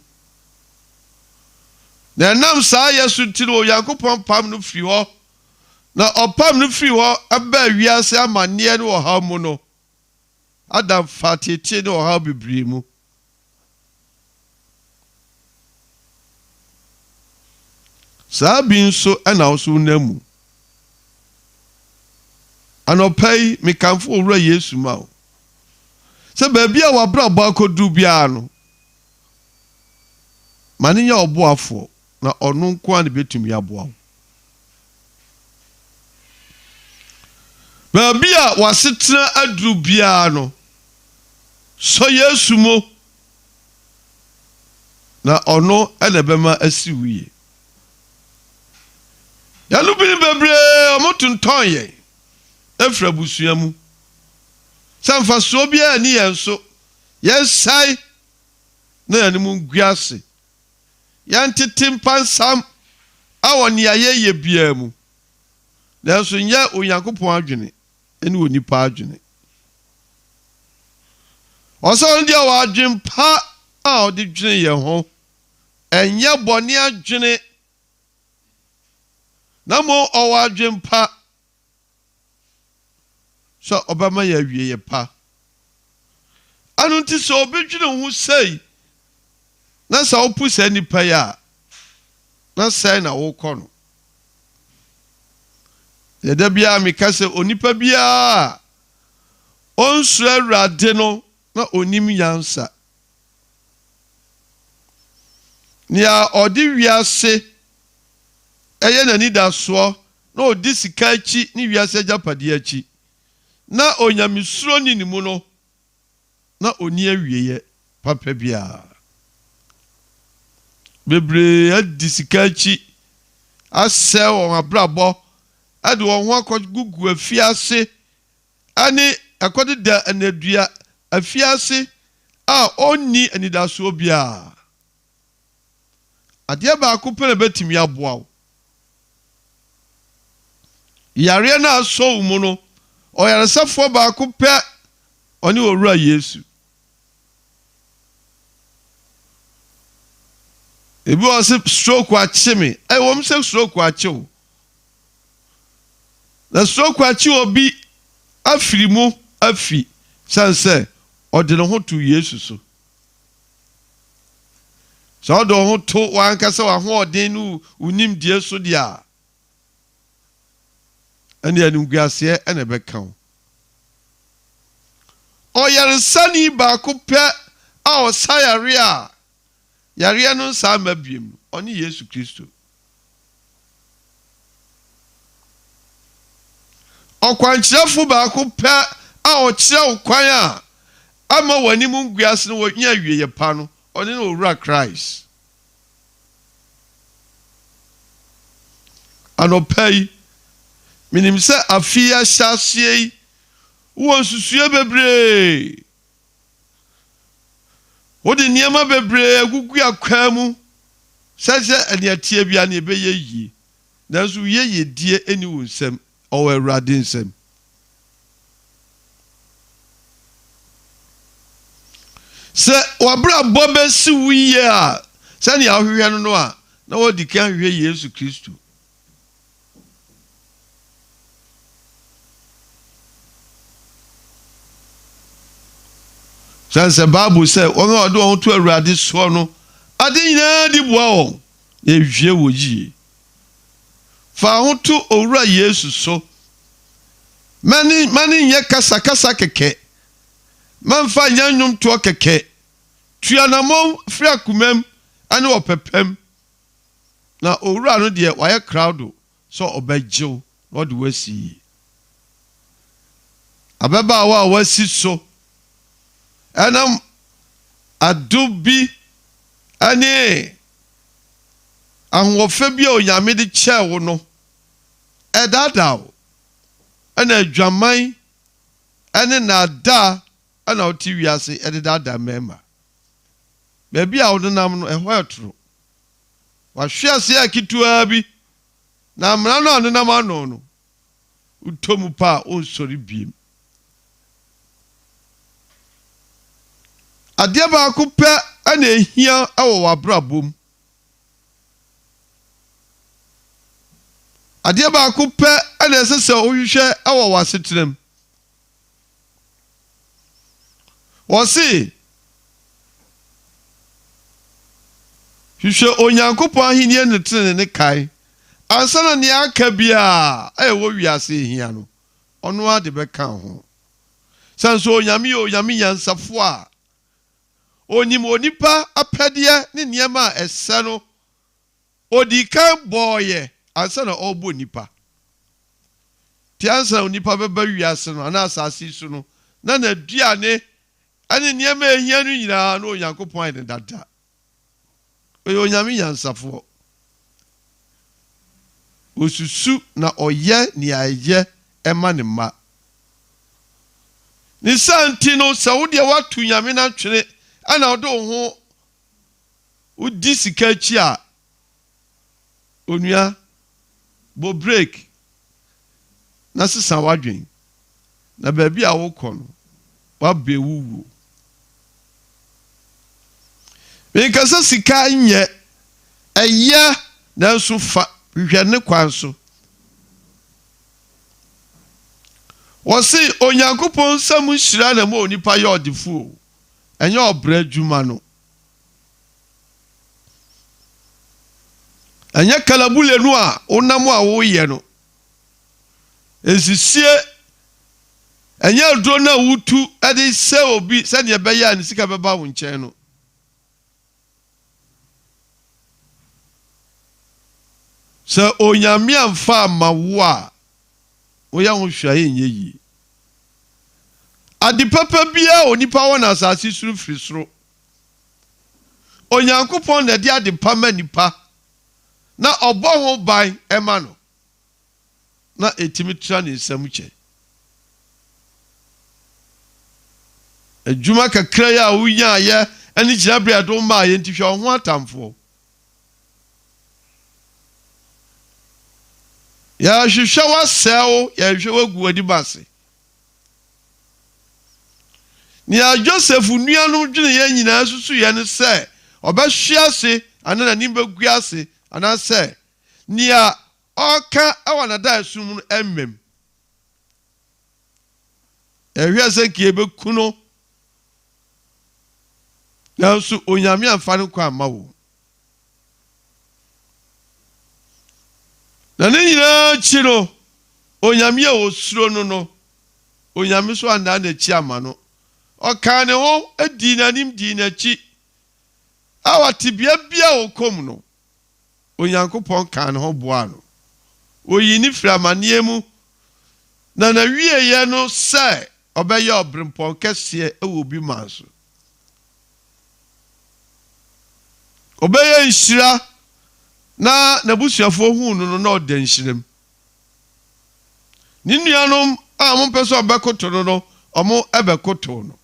Na nam saa Yesu ti no Onyankopɔn pam no firi hɔ. Na ɔpam no firi hɔ aba wiase amanneɛ no wɔ haw mu no. Adam fatete no ɔhaw bebree mu. Saa bi nso ɛna wo so namu. Anɔpai mekamfo owura Yesu ma wo. Sɛ baabi a wabra akodu bia no. Ma ne nya ɔboafo na ɔno nko a ne betumi aboa wo. Baabi a wasetena aduru bia no. So Yesu mo na ono ene bema asi wiye ya no bi bebre omotunton ye efra busua mu sanfa so bia ni yenso yesai na yanemu guase yantetem pansam awoni ayeye bia mu nanso nya Onyankopɔn adwene ene onipa adwene. Oso ndi awa adwen pa a odi dwene ye ho enye bone adwene na mo owa adwen pa so obama ya wie ye pa anu nti so obedwene ho sei na sa opusa nipa ya na sei na wo kɔ no ye da bia me kase onipa bia onsu Awurade no na onim yansa nia odi wiase eye nani da so na odi sika achi ni wiase japade achi na onyamisuro ni nimu no na oni awieye papa bia bebre adi sika achi asɛ won abrabɔ ade won ho akogugu afiase ani akode da anadua afiase a onni anidaso bia ade ba ko pele betimi aboa wo yare na so mu no oyaresafo ba ko pe oni owura Yesu ebi o se stroke achime wom se stroke achiwo na stroke achiwo bi afiri mu afi sanse ɔde ne ho to Yesu so. So ɔde ho to wankasa wa ho ɔden no unim die so dia. Ɛne anunguase ɛna bɛka wo. Ɔyaresani ba ko pɛ a ɔsayare a yare no sa mabiem ɔne Yesu Kristo. Ɔkwankyerɛfo ba ko pɛ a ɔkyerɛ wo kwan a ama wani mu nguase no wonya wieye pa no one no owura Christ. Anopai minim se afia hyase wo nsusue bebre wodi niema bebre agugu akwa mu sese aniatie bia na ebeye yi nanso yeye die eni wo nsem owo Awurade nsem. Se wabra bobe si wiye a se ne ahwehwe no no a na wodi kan hwe Yesu Kristo. Se Bible say won odo won to Awurade so no ade nyina di boa won e hwe wo yi fa ho to owura Yesu so mani nye kasa keke manfa nyanyum to keke tuanamo fria kumem ane opepem na owura no de waye crowd so obegyew no de wasi abeba wa wasi so enam adubi ani ahwofa bi onyame de chewo no edadaw ana adwaman ene na da ana oti wiase edada mema bebi a wodonam no ehwo etro wahwease akitua bi na amra no onenam ano no utomu pa onsori biem ade ba ko pe ana ehia ewo wabrabom ade ba ko pe ana esese ohwehwe ewo wasetrem wosi hwehwe onyankopon ahenie ne tene ne kai ansana ne aka bia ewo wiase ehia no ono ade beka ho sanso onyame yansafo a onim onipa apede ne niema ese no odikan boye ansana obo nipa tiansa onipa beba wiase no ana asase su no na duane ane niema ehia no nyina no onyankopon ade dada onyame yansafo osusu na oye ni aye ema ne ma ni santi no sawode watu nyame na twene ana odo ho udi sika chi a onua bo break na sesa wadwen na baabi a wokɔ no wa bewuwu because sika nye eye na so fa hwehwe ne kwan so wosi onyankopon sam hira na mo onipa ye odifu enye obra dwuma no enye kalabule no a onam a wo ye no ezisie enye do na wutu ade se obi se ne be ya ne sika beba wo nchen no se onyame amfa mawo a wo ya ho hwaye nye yi adi papa bia onipa wona asase suru firi soro onyankopon na di adi pama nipa na obo ho ban ema no na etimi tra ne nsamuche adwuma kakra ya wunya ye ani gina bria do ma ye ntihwe ho atamfo ya hwehwe wasɛw ya hwehwe wagu adi base ni a Joseph nuanu dwene ye nyina susu ye ne sɛ obɛhwease anana ni beguase ana sɛ ni a oka awana da sum no emmem ehwe sɛ kie bekuno na su onyame amfa ne kwa mawo na ne nyina chiro onyame a osuro no onyame so anda na chi ama no oka ne ho adi nanim di na chi awate bia okom no onyankopon ka ne ho boa no oyi ni framanie mu na wie ye no sɛ obɛyɛ obrempon kɛse ewo bi manso obɛyɛ nhyira na nabusuafo hu no na odanhyirem ni nuanom a mo pɛ sɛ obɛkoto no omo ɛbɛkoto no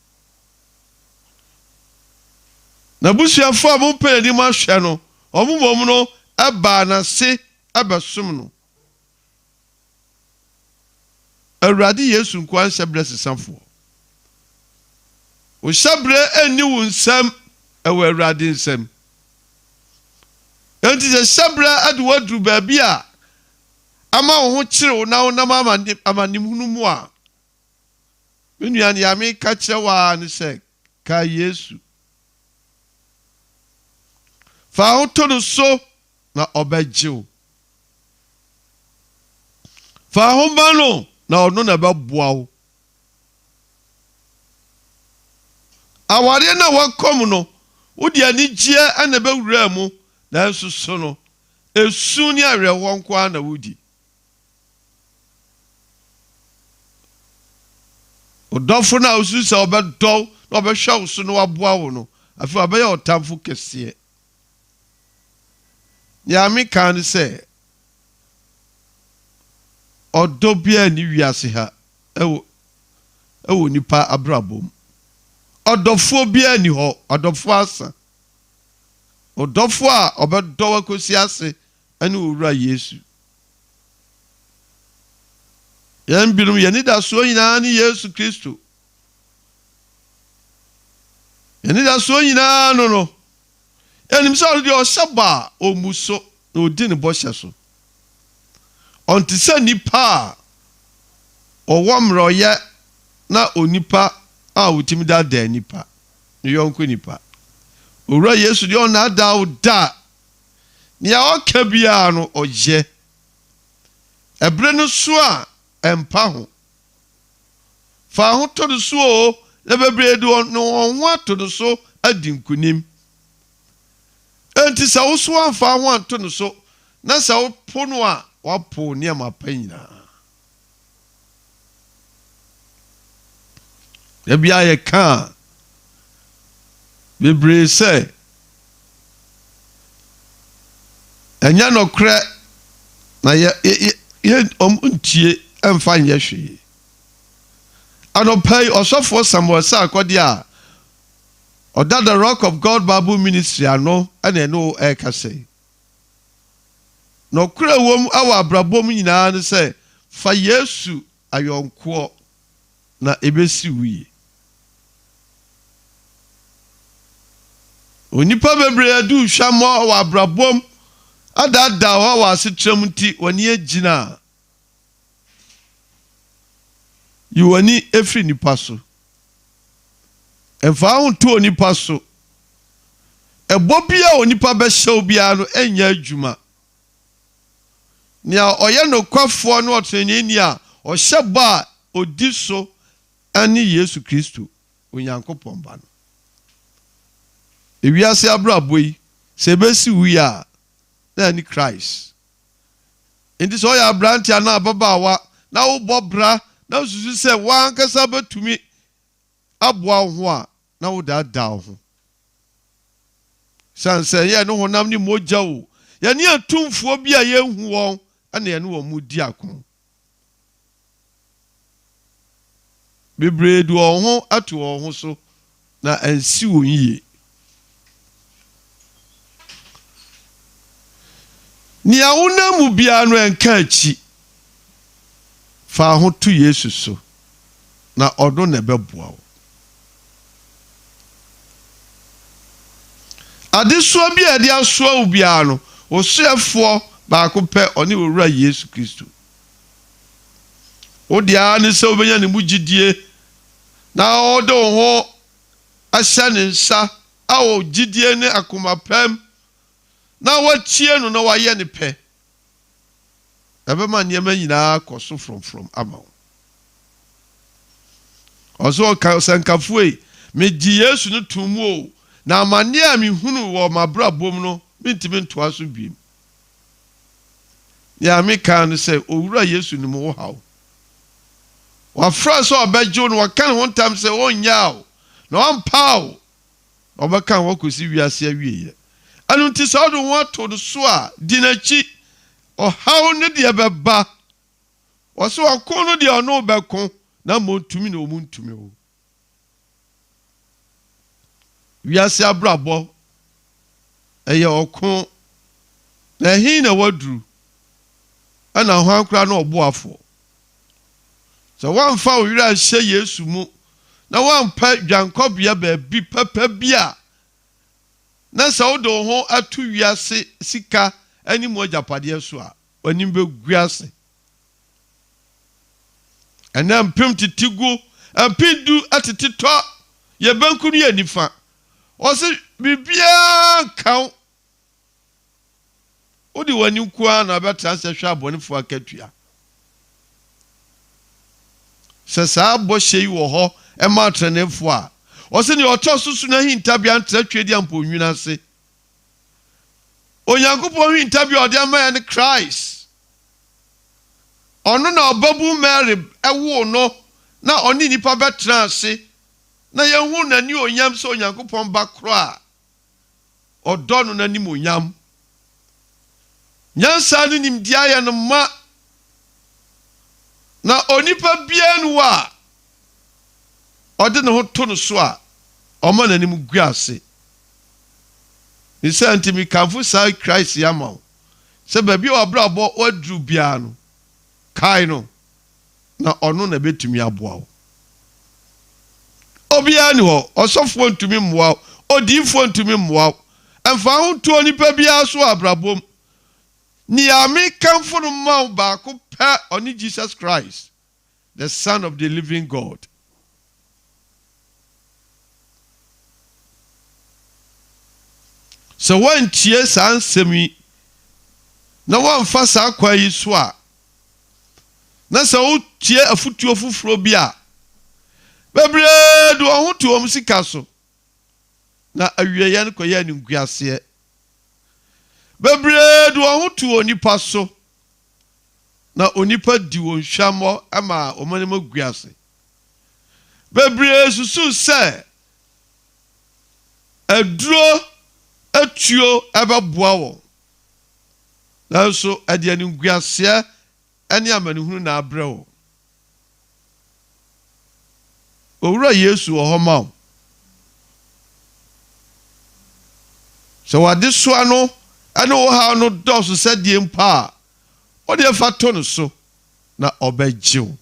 nabusuafo a mo pɛ ni ma hwɛ no omo mom no ɛba na se ɛbɛsom no Awurade Yesu nkwan hyɛbrɛ sesafo o hyɛbrɛ ani wo nsam ɛwɔ Awurade nsam enti sɛ hyɛbrɛ ade waduru baabi a ama wo ho kyere na wo nam amanim hunu mu a menua ne ya me ka kyerɛ wa ne sɛ ka Yesu fa ho to no so na ɔbɛgyew fa ho ba no na ono na bɛboa wo aware na wakom no wodi anigye ana bɛwura mu na nso so no esu ni awerɛhoɔ nko ara na wodi. Ɔdɔfo na osu sɛ ɔbɛdɔw na ɔbɛhwɛ wo so na waboa wo no afei ɔbɛyɛ ɔtamfo kɛseɛ. Nyame ka ne sɛ ɔdɔ biara ni wiase ha ɛwɔ nipa abrabom. Ɔdɔfo biara ni hɔ, ɔdɔfo asa. Ɔdɔfo a ɔbɛdɔw akosi ase ɛne owura Yesu. Yɛn binom yɛn da so nyinaa ne Yesu Kristo. Yɛn da so nyinaa no. Ɛnim sɛ ɔde ɔhyɛ ba ɔmu so na ɔdi ne bɔhyɛ so. Ɔnte sɛ nipa a ɔwɔ mmerɛyɛ na onipa a wotimi da nipa ne yɔnko nipa. Owura Yesu deɛ ɔna da wo da nea ɔka biara no ɔyɛ. Ɛbrɛ no so a ɛmpa ho. Fa ho to do so o na bebree de no ho ato do so adi nkunim. Enti sɛ wo so amfa ho ato no so na sɛ wo po no a wapo nneɛma pa nyinaa. Ebi ayɛ ka bebree sɛ ɛnyɛ nokorɛ na yɛ ntie ɛmfa nyɛ hwee. Anɔpa yi ɔsɔfoɔ Samuel sɛ akɔde a ɔda the Rock of God Bible Ministry ano ɛna ɛno ɛka sɛ nokorɛ wom awɔ abrabom nyinaa ne sɛ fa Yesu ayɔnkoɔ na ebesi wuye. Onipa bebree adu hwamɔ wɔ abrabom adada hɔ wɔ asetrɛm nti wɔne agyina yiwani efiri nipa so. Ɛmfa ho to onipa so. Ɛbɔ bia onipa bɛhyɛw bia no ɛnyɛ adwuma. Nea ɔyɛ nokwafoɔ no ɔtreneni a ɔhyɛ bɔ a odi so ɛne Yesu Kristo Onyankopɔn ba no. Ewiase abrabɔ yi sɛ ebesi wuyi a na ni Christ. Enti sɛ ɔyɛ abrante ana ababaawa na wobɔ bra na susu sɛ wankasa betumi aboa wo ho a na wo da wo ho. Sanse yɛ no honam ni mogya wo. Yɛ ne atumfuo bi a yɛnhu wɔn ana yɛ no wɔ mu di ako. Bebree du wɔn ho ato wɔn ho so na ansi wɔn yie. Nia wona mu bia no enka achi. Fa ho to Yesu so na ɔdo na bɛboa wo. Adesoa bi a de asoa wo bia no osuafoɔ baako pɛ ɔne owura Yesu Kristo. O dia ne sɛ obenya ne mugidie na ɔdo ho ahyɛ ne nsa a o gidie ne akomapam na watie no na wayɛ ne pɛ. Ɛbɛma nneɛma nyinaa kɔ so from ama wo. Ɔso ɔsankafo yi megye Yesu no to mu o na amane a mehunu wɔ mabrabom no mentimi ntoa so biem. Ya me kan sɛ owura Yesu ni mo haw. Wafra sɛ ɔbɛgye no wɔka ne ho ntam sɛ ɔnnya wo na ɔmpa wo ɔbɛka wo kosi wiase awie. Anu nti sɛ ɔde ho ato do so a di n'akyi ɔhaw ne deɛ bɛba. Ɔso ɔko no deɛ ɔno bɛko na montumi na ɔmuntumi wo. Wiase abrabɔ ɛyɛ ɔko na ɛhin na waduru ɛna ho ankora na ɔboafo. Sɛ wɔmfa wo werɛ ahyɛ Yesu mu na wɔmpa dwankɔbea baabi papa bi a na sɛ wode wo ho ato wiase sika ani mu agyapadeɛ so a w'anim bɛgu ase. Ɛna mpem titigu ampidu atete tɔ yɛ banku no yɛ nifa. Ɔse bibia kan wode w'ani nkoa na bɛtra sɛ hwɛ abɔnefo akatua. Sɛ saa bɔhyɛ yi wɔ hɔ ɛma atrenefo a ɔse ne ɔtɔ so so na hinta bia ntra twedi amponwina ase. onyankopɔn hinta bi ɔde ama yɛ Christ ɔno na ɔbabu Mary ɛwo no na ɔne nipa bɛtena ase na yɛhu n'ani onyam sɛ onyankopɔn ba koro a ɔdɔ no n'anim onyam nyansa no nimdi ayɛ no ma na onipa bia no wa ɔde ne ho to no so a ɔma n'anim gu ase ni sɛ ntimi kamfo saa Christ yama sɛ baabi a ɔbrabɔ waduru bia no kai no na ɔno na betumi aboa wo obia ni hɔ ɔsɔfo ntumi mmoa wo odiifo ntumi mmoa wo ɛmfa ho to onipa bia so abrabom ni ame kamfo no ma wo baako pɛ ɔne Jesus Christ the Son of the living God. So when tie saa nsɛm yi na wɔmfa saa kwa yi so a na sɛ wotie afutuo foforo bi a bebree do ho to wɔn sika so na awieyɛ no kɔyɛ animguaseɛ bebree do ho to onipa so na onipa di wɔn hwamɔ ama ɔmanem aguase bebree susu sɛ aduro atuo ɛbɛboa wɔn nanso ɛde animguaseɛ ɛne amanehunu na abrɛ wɔn owura Yesu wɔ hɔ ma wo sɛ wade soa no ɛne wo ha no dɔso sɛ die mpa a ɔde fa to no so na ɔbɛgye wo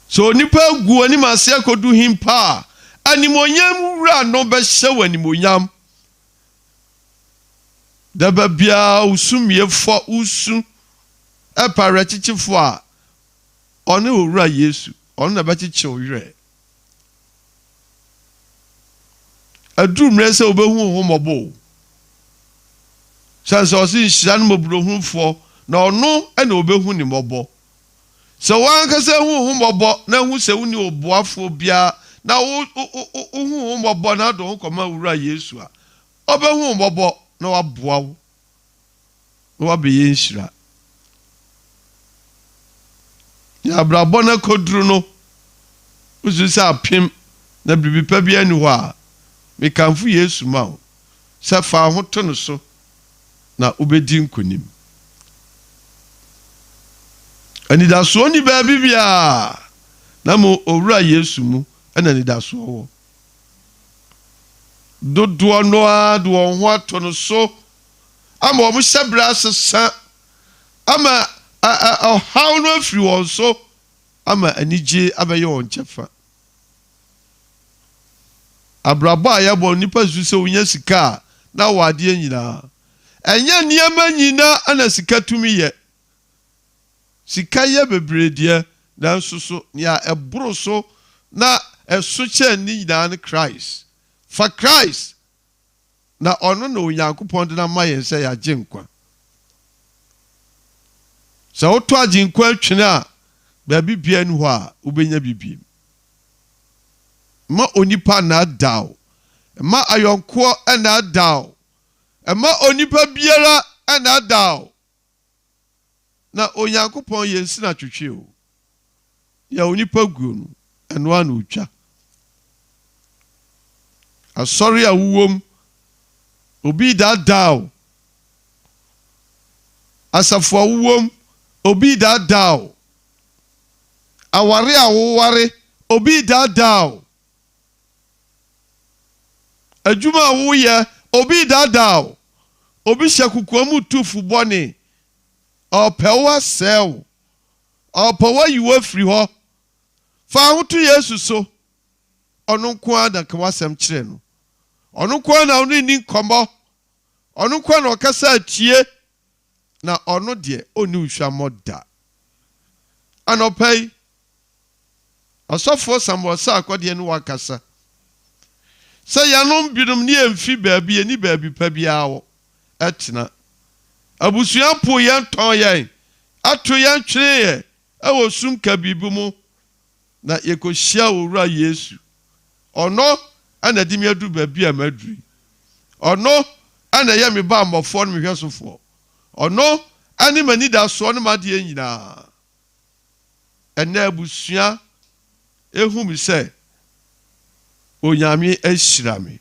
so onipa gu anim ase akodu himpa a animonyam wura no bɛhyɛ wo animonyam daba bia usumiefo usu ɛpare kyikyifo a ɔne owura Yesu ɔno na bɛkyekye wo werɛ aduru mmerɛ sɛ wobɛhu wo mmɔbɔ sɛ ɔse nhyira no mmɔborɔhunfoɔ na ɔno ɛna wobɛhu ne mmɔbɔ sɛ wankasa hu wo mmɔbɔ na hu sɛ woni oboafoɔ bia na wo hu wo mmɔbɔ na ado ho kɔma owura Yesu a ɔbɛhu wo mmɔbɔ na waboa wo na wabɛyɛ nhyira ya abrabɔ na koduru no usu sɛ apem na biribi pa bia ni hɔ a mekamfo Yesu ma wo sɛ fa ho to no so na ubedi nkonim anidaso ni baabi bia na mo owura Yesu mu ɛna anidaso wɔ dodoɔ no a do wɔn ho ato no so ama wɔn hyɛbrɛ asesa ama ɔhaw no afiri wɔn so ama anigye abɛyɛ wɔn kyɛfa abrabɔ a yɛbɔ nipa su sɛ wonya sika a na wɔ adeɛ nyinaa ɛnyɛ nneɛma nyinaa ana sika tumi yɛ sika yɛ bebredeɛ nanso so nea ɛboro so na ɛso kyɛ ne nyinaa ne Christ fa Christ na ɔno na Onyankopɔn de na ma yɛn sɛ yɛagye nkwa sɛ woto agye nkwa atwene a baabi bia ni hɔ a wobɛnya bibiem ma onipa na adaw ma ayɔnkoɔ ɛna adaw ma onipa biara ɛna adaw na Onyankopɔn yɛnsi na twetwe o ya onipa guo no ɛno ana otwa asɔre a wuwom obi dadaw asafo a wuwom obi dadaw aware a woware obi dadaw adwuma a woyɛ obi dadaw obi hyɛ kukuamu tufu bɔne ɔpɛ wo asɛw ɔpɛ wo yi wo afiri hɔ fa ho to Yesu so ɔno nko a na ka wasɛm kyerɛ no ɔno nko a na ɔno ni nkɔmmɔ ɔno nko a na ɔkasa atie na ɔno deɛ ɔni nhwammɔ da anɔpa yi ɔsɔfoɔ Samuel sɛ akɔdeɛ no wakasa sɛ yɛnom binom ne yɛmfi baabi yɛni baabi pa biara wɔ ɛtena abusua po yɛn tɔn yɛn ato yɛn twene yɛ ɛwɔ sum ka biribi mu na yɛkɔhyia owura Yesu ɔno ana di me adu ba bia maduri ono ana ye me ba mbofo no me hwesofo ono ani mani da so no made nyina ena abusua ehu mi se onyame ahira me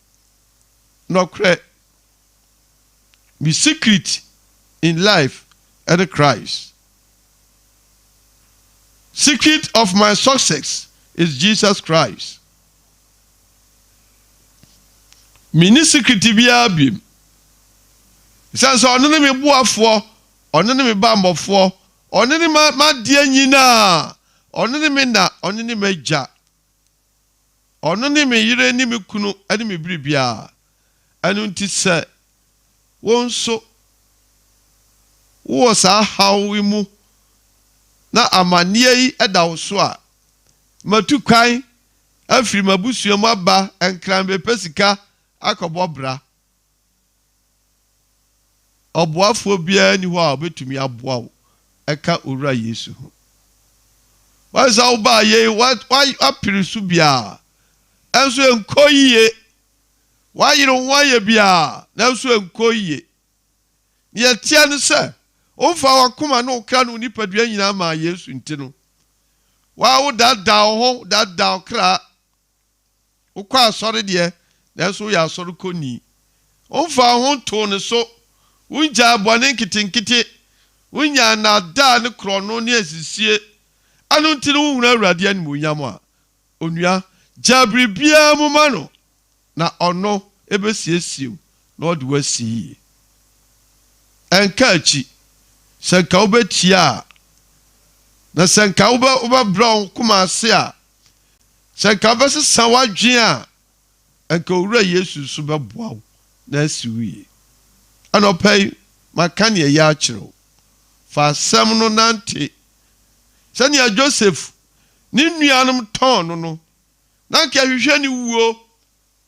nokre my secret in life and Christ. Secret of my success is Jesus Christ. Mini secret biya bim. Sanso ono ne me boafo, ono ne me bambofo, ono ne ma die nyina, ono ne me na, ono ne me ja. Ono ne me yire ni me kunu, ani me biribia. Anu nti se wonso wo sa hawi mu na amanie yi edawso a matu kwan afiri mabusua mu aba enkran be pesika akobobra oboafo bia ni ho a obetumi aboa wo eka owura Yesu ho wa za wo ba ye wa apirisu bia enso enkoyiye wa yiro waye bia na enso enkoyiye ye tia ne se Ofa wakuma no kra no nipadua nyina ma Yesu ntino. Wa wo dada ho dada kra. Ukwa asore de na so ya asore koni. Ofa ho to ne so. Unja abone nkitinkiti. Unya na da ne krono ne asisie. Anu ntino hunu awurade animu nyam a. Onua jabri bia mu ma no. Na ono ebesiesiu na ode wasi. Enka achi Sanka ubetia na sanka uba brown kuma se a sanka bese sawadwen a enka owura Yesu so beboa wo na asiwie anopai makane ya akiro fa asem no nante sania Joseph ni nuanom ton no na nka hwehwe ni wuo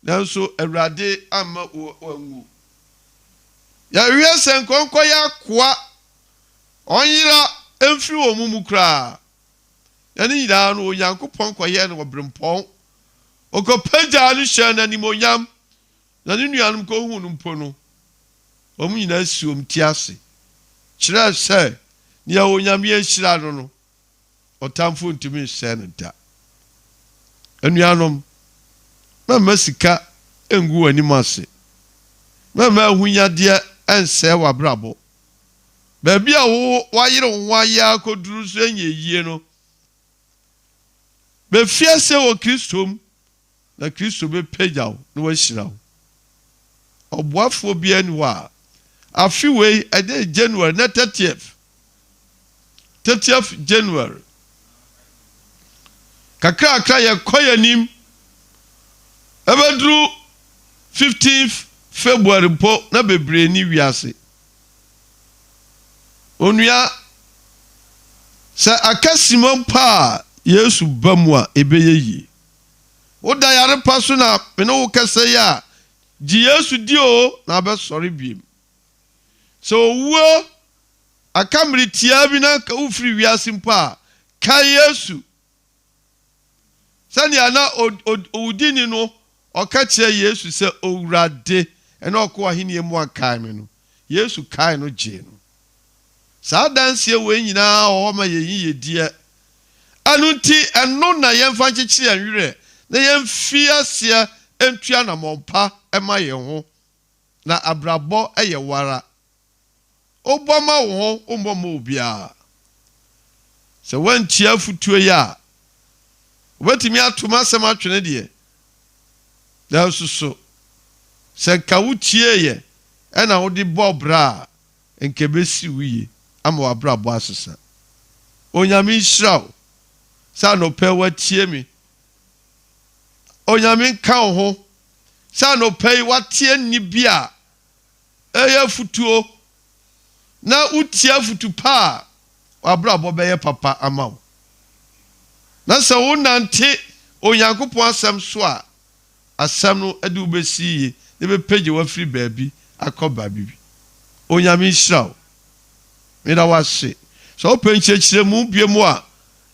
nanso awurade ama wanwu ya hwehwe sankonko ya kwa Onyira emfiri omumu kra. Yani nyida no Onyankopon koye no obrempon. Okopaja no hye na nimonyam. Na ne nuanum ko hu no mpo no. Omu nyina siom tiase. Kira se ne ya Onyame ahira no no. Otamfo ntimi hye no da. Anuanom mama sika engu anim ase. Mama ahunyade ense wabrabo. Baby a wa yire nwa ya koduru so enye yie no be fiase wo Kristom na Kristo be pejaw no wa hiraw oboafo bia ni wa afiwe ede January na 30th January kakra ye koyanim ebedru 15th February po na bebre ni wiase Onua sa akasimon pa Yesu bamwa ebeyeyi Oda yare paso na me no kase ya ji Yesu dio na be sori biem so wo akamri tia bi na ka ufri wiase mpa ka Yesu sani ana odini no okache Yesu se owurade ena okwo ahini mu akai me no Yesu kai no je no Sa dansie we nyina o ma ye die anunti eno na yemfa nkyekire anwere na yemfi asia entua na mompa ema ye ho na abrabo eye wara oboma wo ho omboma obia se wantia futuo ya wetimi atuma sema twene de da suso se ka wutie ye ena wo di bobra enkebesi wiye ama wabrabo asesa Onyame israel sa no pe watie mi Onyame ka ho sa no pe watie ni bia eye futuo na utia futu pa wabrabo be ye papa amaw na sa wonante Onyankopon asem so a asem no ade ubesi ne be page wa free baabi akoba bibi Onyame israel Meda wase so penchechire mu biemu a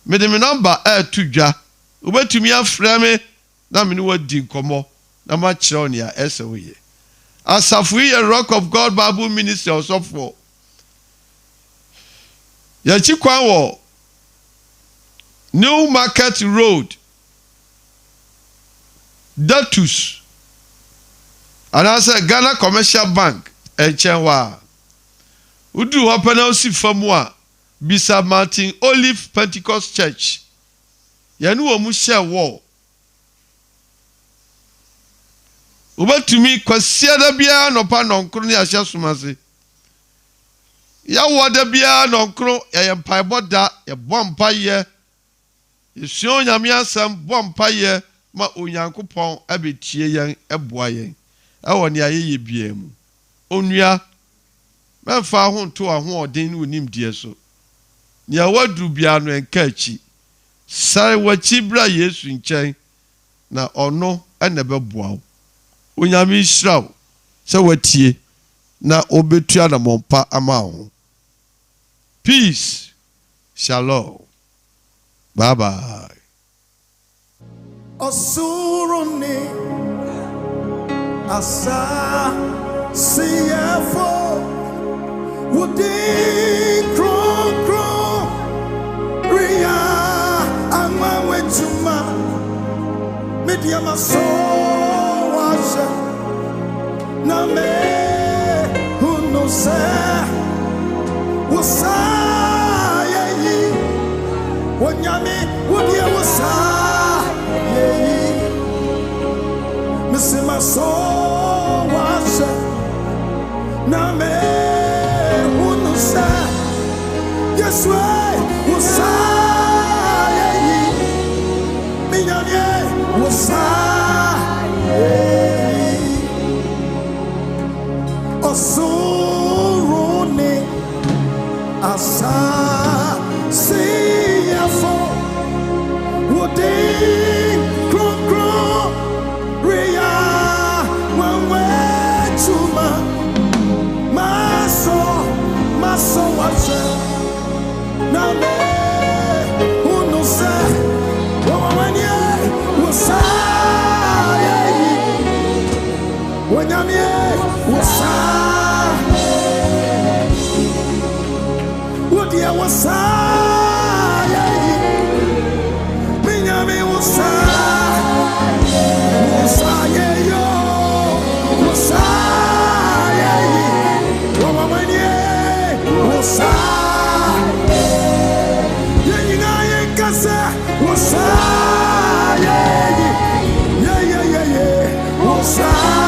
mede me number to dwa obetumi afrɛ me na me ne wadi nkomo na ma kyerɛ ne a ɛsɛ woyɛ. Asafo yi yɛ Rock of God Bible Ministry ɔsɔfo. Yɛkyi kwan wɔ New Market Road, Datus, anaasɛ Ghana Commercial Bank ɛnkyɛn hɔ a. Udu hɔ pɛ na osi fam a bisa Martin Olive Pentecost Church. Yɛne wɔ mu hyɛ wɔ. Wobɛtumi kwasia da biara nɔpa nɔnkoro ne ahyɛ somase. Yɛwɔ da biara nɔnkoro yɛyɛ mpaebɔ da, yɛbɔ mpayɛ. Yɛsua Onyame asɛm, bɔ mpayɛ ma Onyankopɔn abɛtie yɛn, ɛboa yɛn. Ɛwɔ ne ayɛyɛ biara mu. Onua, mɛmfa ho nto ahoɔden ne onimdeɛ so. Nea waduru biara no ɛnka akyi. Sare w'akyi bra Yesu nkyɛn na ɔno ɛna bɛboa wo. Onyame hyira wo sɛ watie na obetua na mɔmpa ama wo. Peace. Shalom. Bye bye. Osuruni asa siyafo wudi kro ria ama wetuma media maso washa na me huno se wasaya yi wonyame wodi wasaya yi misima so washa na me huno se yes way wasaya yi minyame wasaya osuruni asa siyafo wudi kro ria wawetuma maso wache na me unuse wawanye wasaya wanyamye wasaya wodia wasaya minyame wasaya yo wasaya wawanye wasaya yenyina yenkasa wasaya wasaya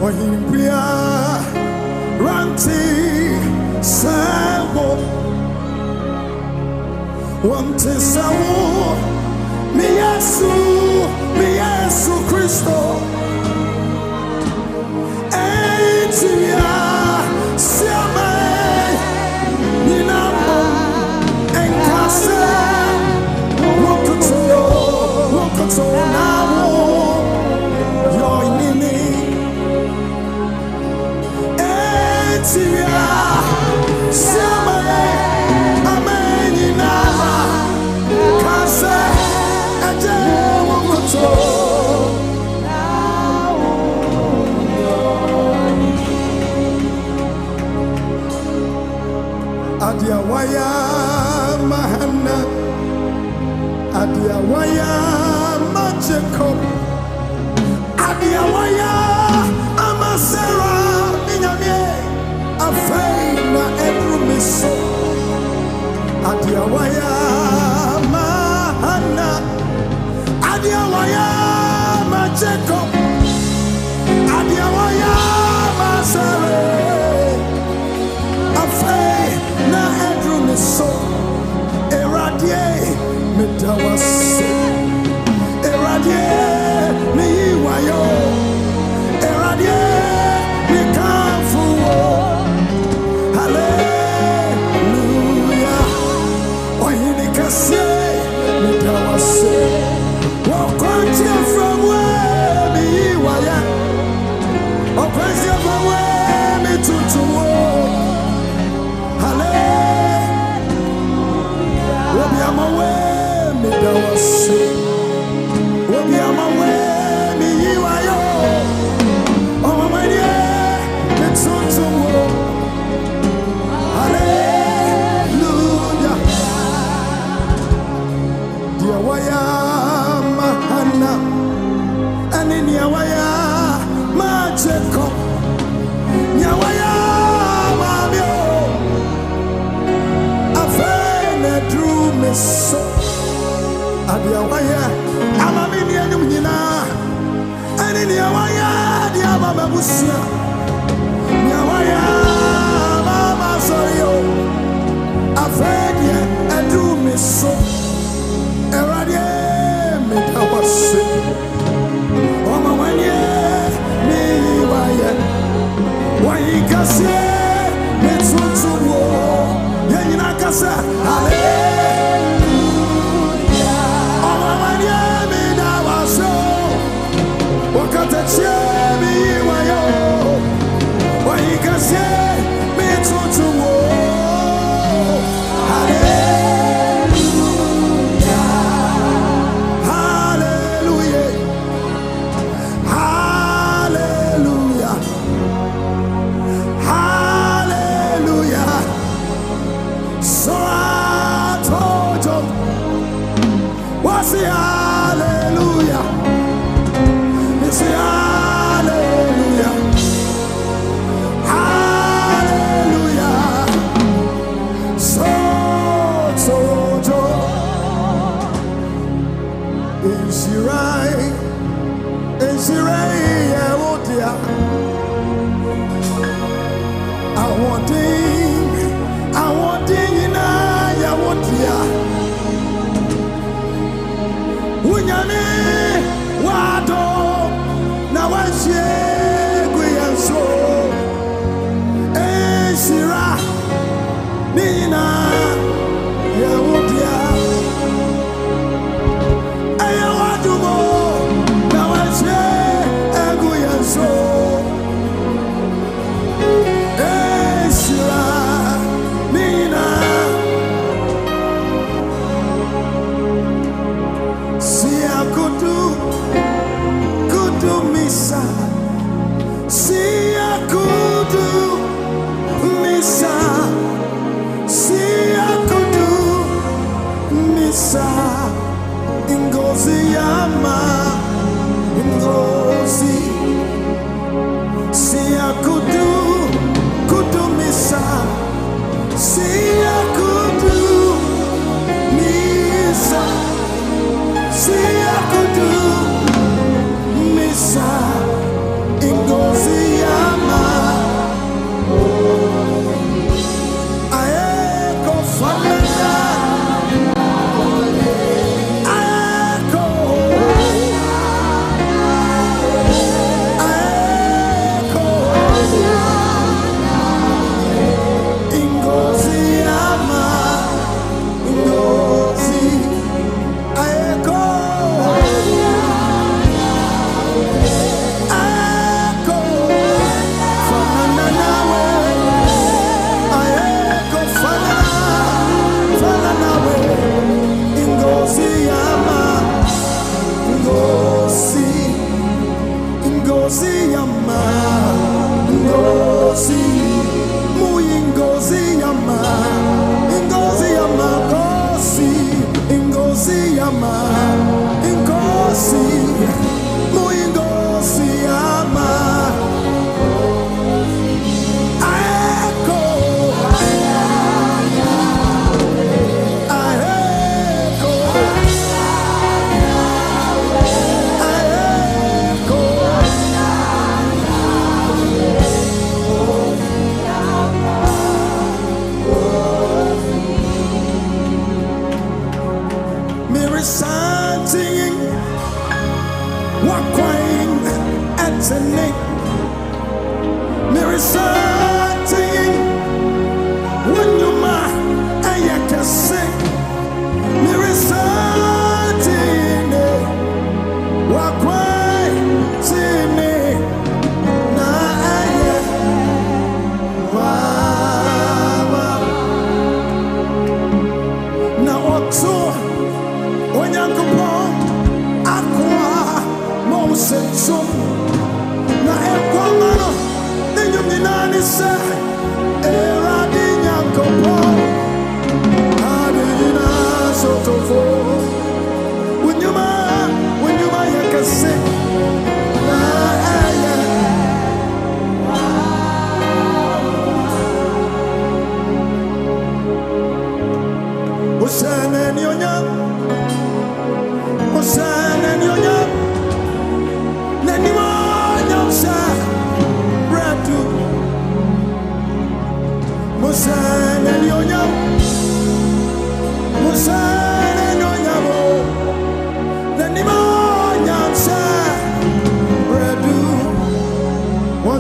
Ohimbia ranti sabo wante sawo mi Yesu Kristo etia siame ninamo enkase wokoto nawo yoinini etia siame ameni nama kase eje wokoto Adia waya mahana Adia waya Jacob Adia waya amasera minyamie afeina edrumiso Adia waya mahana Adia waya Jacob Adia waya masera na edrumiso eradie medawase eradie mi wayo Wayikasie metutuwo yenyina kasa hallelujah omamanye midawaso wakatachie miwayo wayikasie metutuwo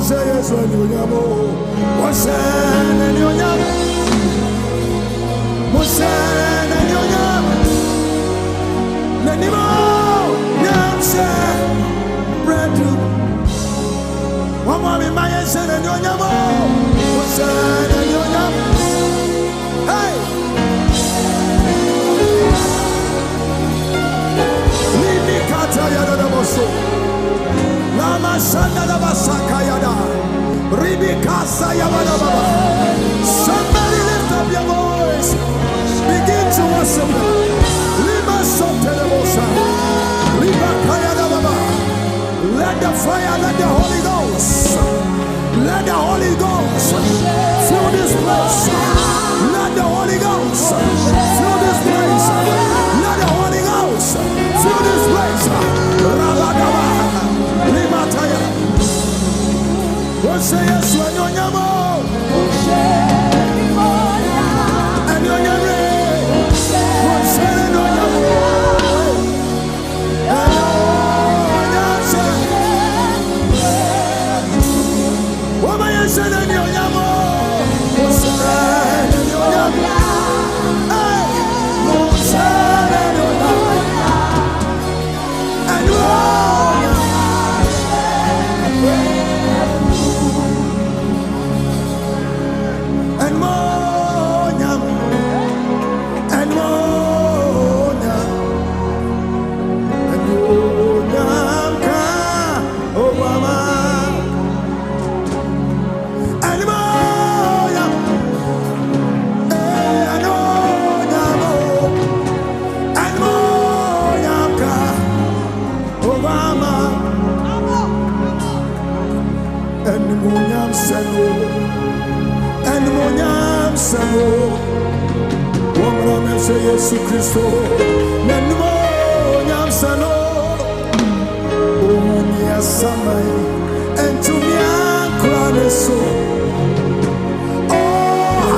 say yes when you yamo. What's and you yam? What's and you yam? Nanimo yam say bread. One more in my yes and you yamo. What's and you yam? Hey. Limi kata yada da boso. Lama shanda da basaka yada. Ribi kasa yada baba. Somebody lift up your voice. Begin to worship Him. Lima sote de bosa. Lima kaya da baba. Let the fire, let the Holy Ghost. Let the Holy Ghost fill this place. Let the Holy Ghost fill this place. Let the Holy Ghost fill this place. Rabadaba, Limataya. What say yes when you're Yamo? And you're Yare. What say no Yamo? What am I saying? You're Yamo. What's that? You're Yamo. What's that? You're Yamo. And more Yam. And more Yam. And more Yam ka Obama. And more Yam. And more Yam. And more Yam ka Obama. And more Yam seno. And more Yam seno. Woman say Jesus Christ. And more Yam seno. Oh, yes, samai. And to me, I'm so. Oh,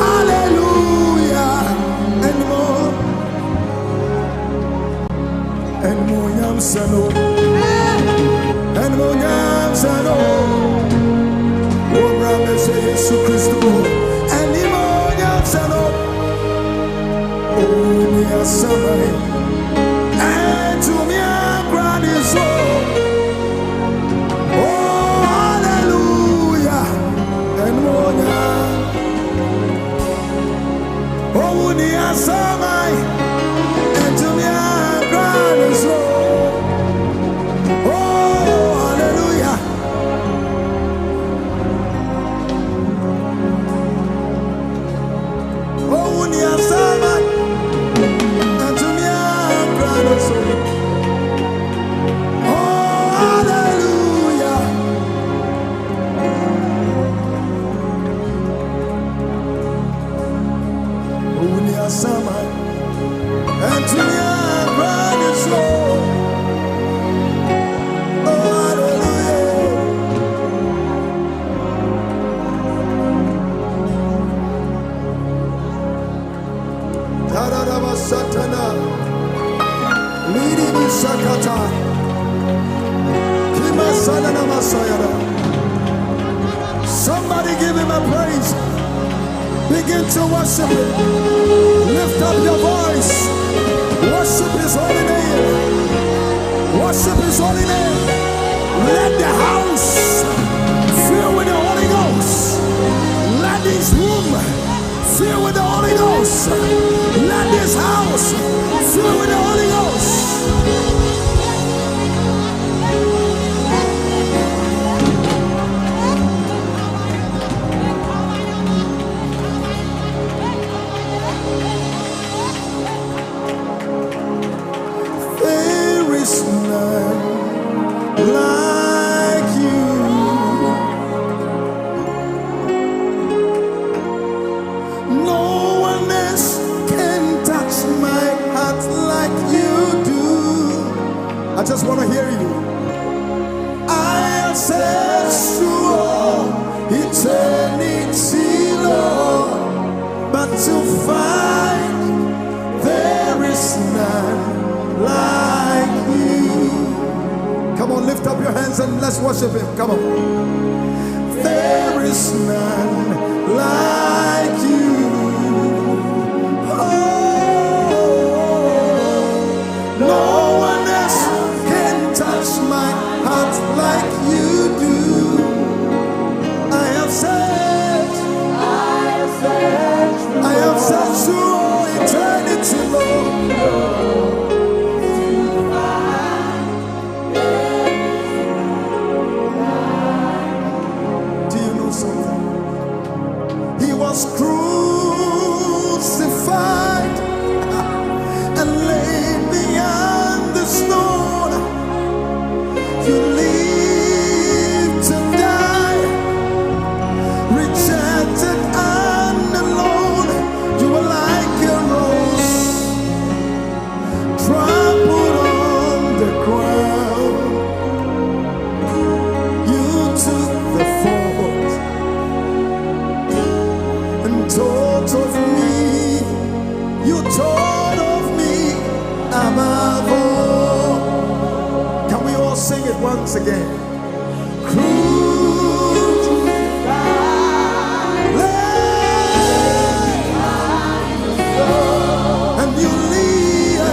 hallelujah. And more Yam seno. And more Yam seno. Woman say Jesus Christ. And more Yam seno. Oh, yes, samai. And to me, I'm so. Oh, hallelujah. And more Yam. Oh, yes, samai. And to me, I'm so. Oh, hallelujah. Oh, yes, samai. And to me, I'm so. Oh, hallelujah. Oh, yes, samai. And to me, I'm so. Oh, hallelujah. Tararaba satana. Lidi sakata. Kima sanana masayara. Somebody give Him a praise. Begin to worship Him. Lift up your voice. Worship His holy name. Worship His holy name. Let the house fill with the Holy Ghost. Let this room fill with the Holy Ghost. Let this house fill with the Holy Ghost. There is none like you. No one else can touch my heart like you do. I just want to hear you. I have searched through all eternity, Lord, but to find there is none like you. Come on, lift up your hands and let's worship Him. Come on. There is none like you. Oh, no one else can touch my heart like you do. I have searched through eternity, Lord. Do you know something? He was crucified and laid beyond the stone. You lived to die, rejected and alone. You were like a rose trampled on the ground. You took the fault and thought of me. You thought of me above all. Can we all sing it once again? And you leave,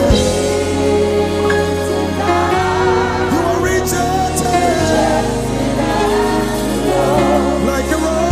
you were rejected like a rose.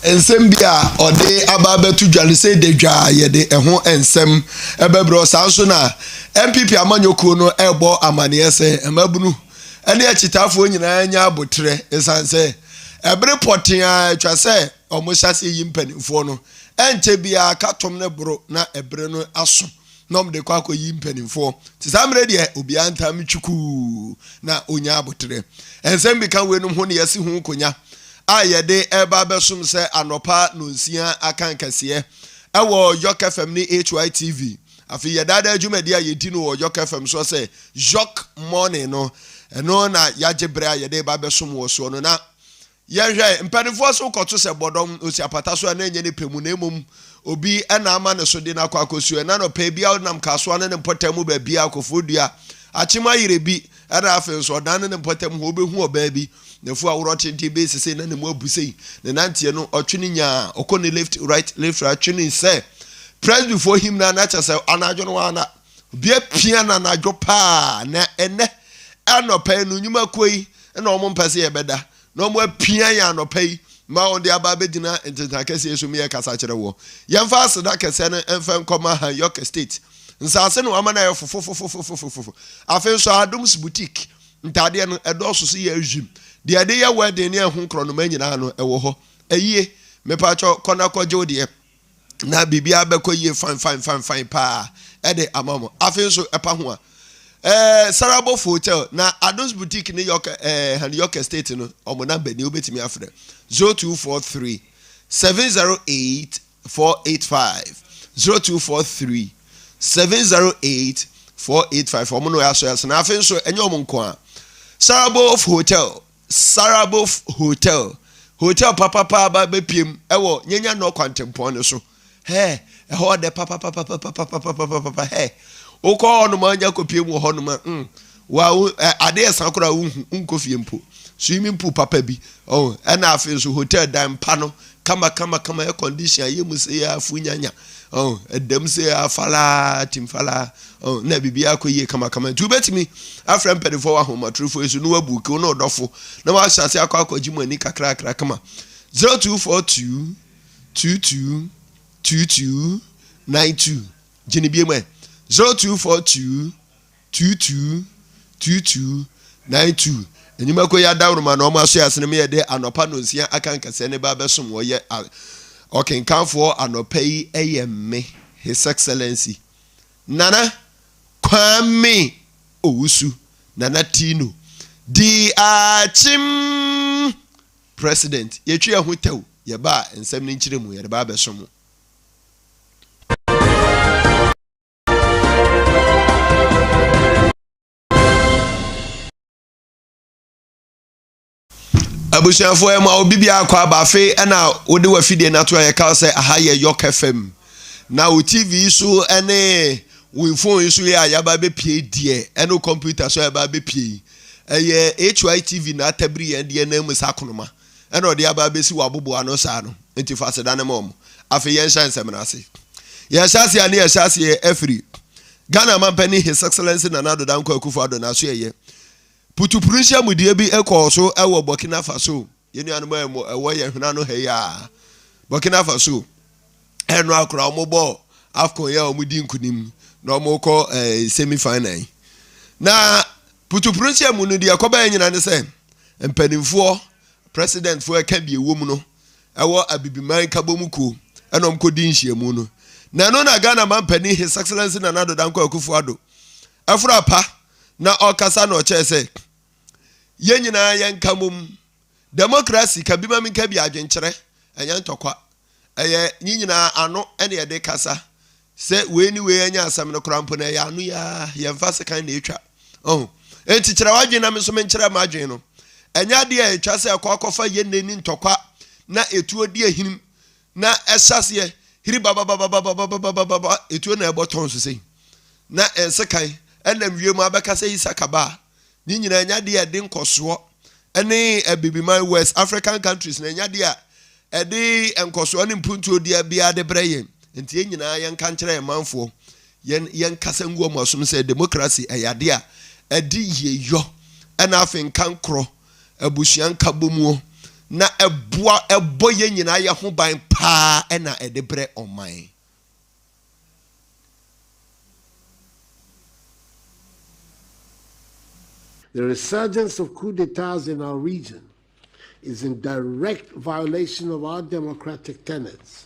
ensem bia ode ababetu dwale say de dwa ye de eho ensem ebebro sanso na MPP amanyoko no ebo amane se emabunu ene achitafo nyina anya abotre esanse ebre potia twa se omohyase yimpanimfo no enche bia katom ne bro na ebre no aso nom de kwako yimpanimfo tisamre de obi antam twuku na onya abotre ensem bi kan we no ho ne yesi ho konya ayede eba besom se anopa no nsia akan kase ewo Yorke FM ni Hytvgh afi yedada adwumadi ayedi no Yorke FM so se Yorke morning no eno na yagebre ayede eba besom wo so no na yehwe mpanifo so koto se bodom osiapata so na enye ne pemu na emom obi ena ama ne so de na kwakosu na no pa bia nam kaso ne potamu ba bia akofodua achima yirebi era afi so dan ne potamu ho behu oba bi nefu awro tenti be sese na ne mu abusei ne nantie no otwene nya okone left right twene say press before him na cha say anadwo no wana bia pia na anadwo pa na ene anopa no nyuma koi na omo mpase ye beda na omo apia ya anopa yi ma on de aba bedina ententa kase eso me kasa kire wo yemfa aseda kase no emfa nkoma ha Yorke state nsase no amana ye fofofofofofofo afen so Adams boutique ntade no edoso so ye ajim de ade ye wedding ne ehun krono ma nyina no ewo ho ayie mepacho kona koje de na bibia abekọ yie fine pa ede amamo afen so epa ho a Sarabov hotel na Adams boutique ne Yorke state no omo number ni obetimi afre 0243 708 485 0243 708 485 omo no yaso yaso na afen so enye omo nko a Sarabov hotel papa ba bepiem ewo nyenya no kwantempon ne so he eho de papa he uko no manja kopiem wo ho no ma wa ade esankora unko fie mpo swimming pool papa bi na afi so hotel dan pa no kama air condition yemu se ya funyanya edem se ya fala timfala na bibia akoyie kama tu betimi afra mpedifo wa homa trufo esu no wabuke no odofo na wa hyase akwaji mani kakra kama 0242 222292 jini biemwe 0242 222292 enyima ko ya dawro ma na o ma so yasene me yede anopa no nsia akan kase ne ba besom wo ye okenkanfo anopa yi eyemme His Excellency Nana Kwame Owusu Nana Tino di achim president yetwe ho tew ye ba ensem ne nkire mu ye ba besom abusiafo ema obibia akwa abafe na wode wafide na to ye ka say aha ye Yorke FM na o TV so ene wo phone so ya ya ba be pie die ene computer so ya ba be pie ye Hytvgh na tabri ye de na mu sakonoma ene ode ya ba be si wabobo ano sa no enti fa se dane mom afi ye nshan seminase ye hyase ani ye hyase ye afri Ghana mampani His Excellency Nana Addo Akufo-Addo na so ye Putupurusia mudie bi ekọ so ewo Burkina Faso yenu anu ewo ye huna no heya Burkina Faso enu akra omobo afcon ya omudi nkunim na omoko semi final na putupurusia mu no de akoba nyina ne se mpanimfo president fo eka bi ewo mu no ewo abibiman kabomuko enom kodi nhyiamu no na no na Ghana mampani His Excellency Nana Addo Akufo-Addo afra pa na okasa no chese yenyina yenkamum democracy kabima minka bi adwenkyere enya ntokwa eye nyinyina ano ene yede kasa se we ni we enya asam no krampo na ya anu ya yemfa se kan na etwa enti kyere wadwen na me so menkyere ma adwen no enya de e etwa se akofa yeneni ntokwa na etuo di ehinim na esase hiri baba etuo na eboton so sei na ense kan enam wiem abekasa isakaba ni nyina nya de ede nkoso ene abibiman West African countries na nya de a ede nkoso ne mpuntuo de bia de breyen enti nyina yen kan kire manfo yen kasa nguo masom se democracy ayade a ede yeyo ena afin kankro abusuan kabomuo na ebo ye nyina ye ho ban pa na edebre oman. The resurgence of coup d'etats in our region is in direct violation of our democratic tenets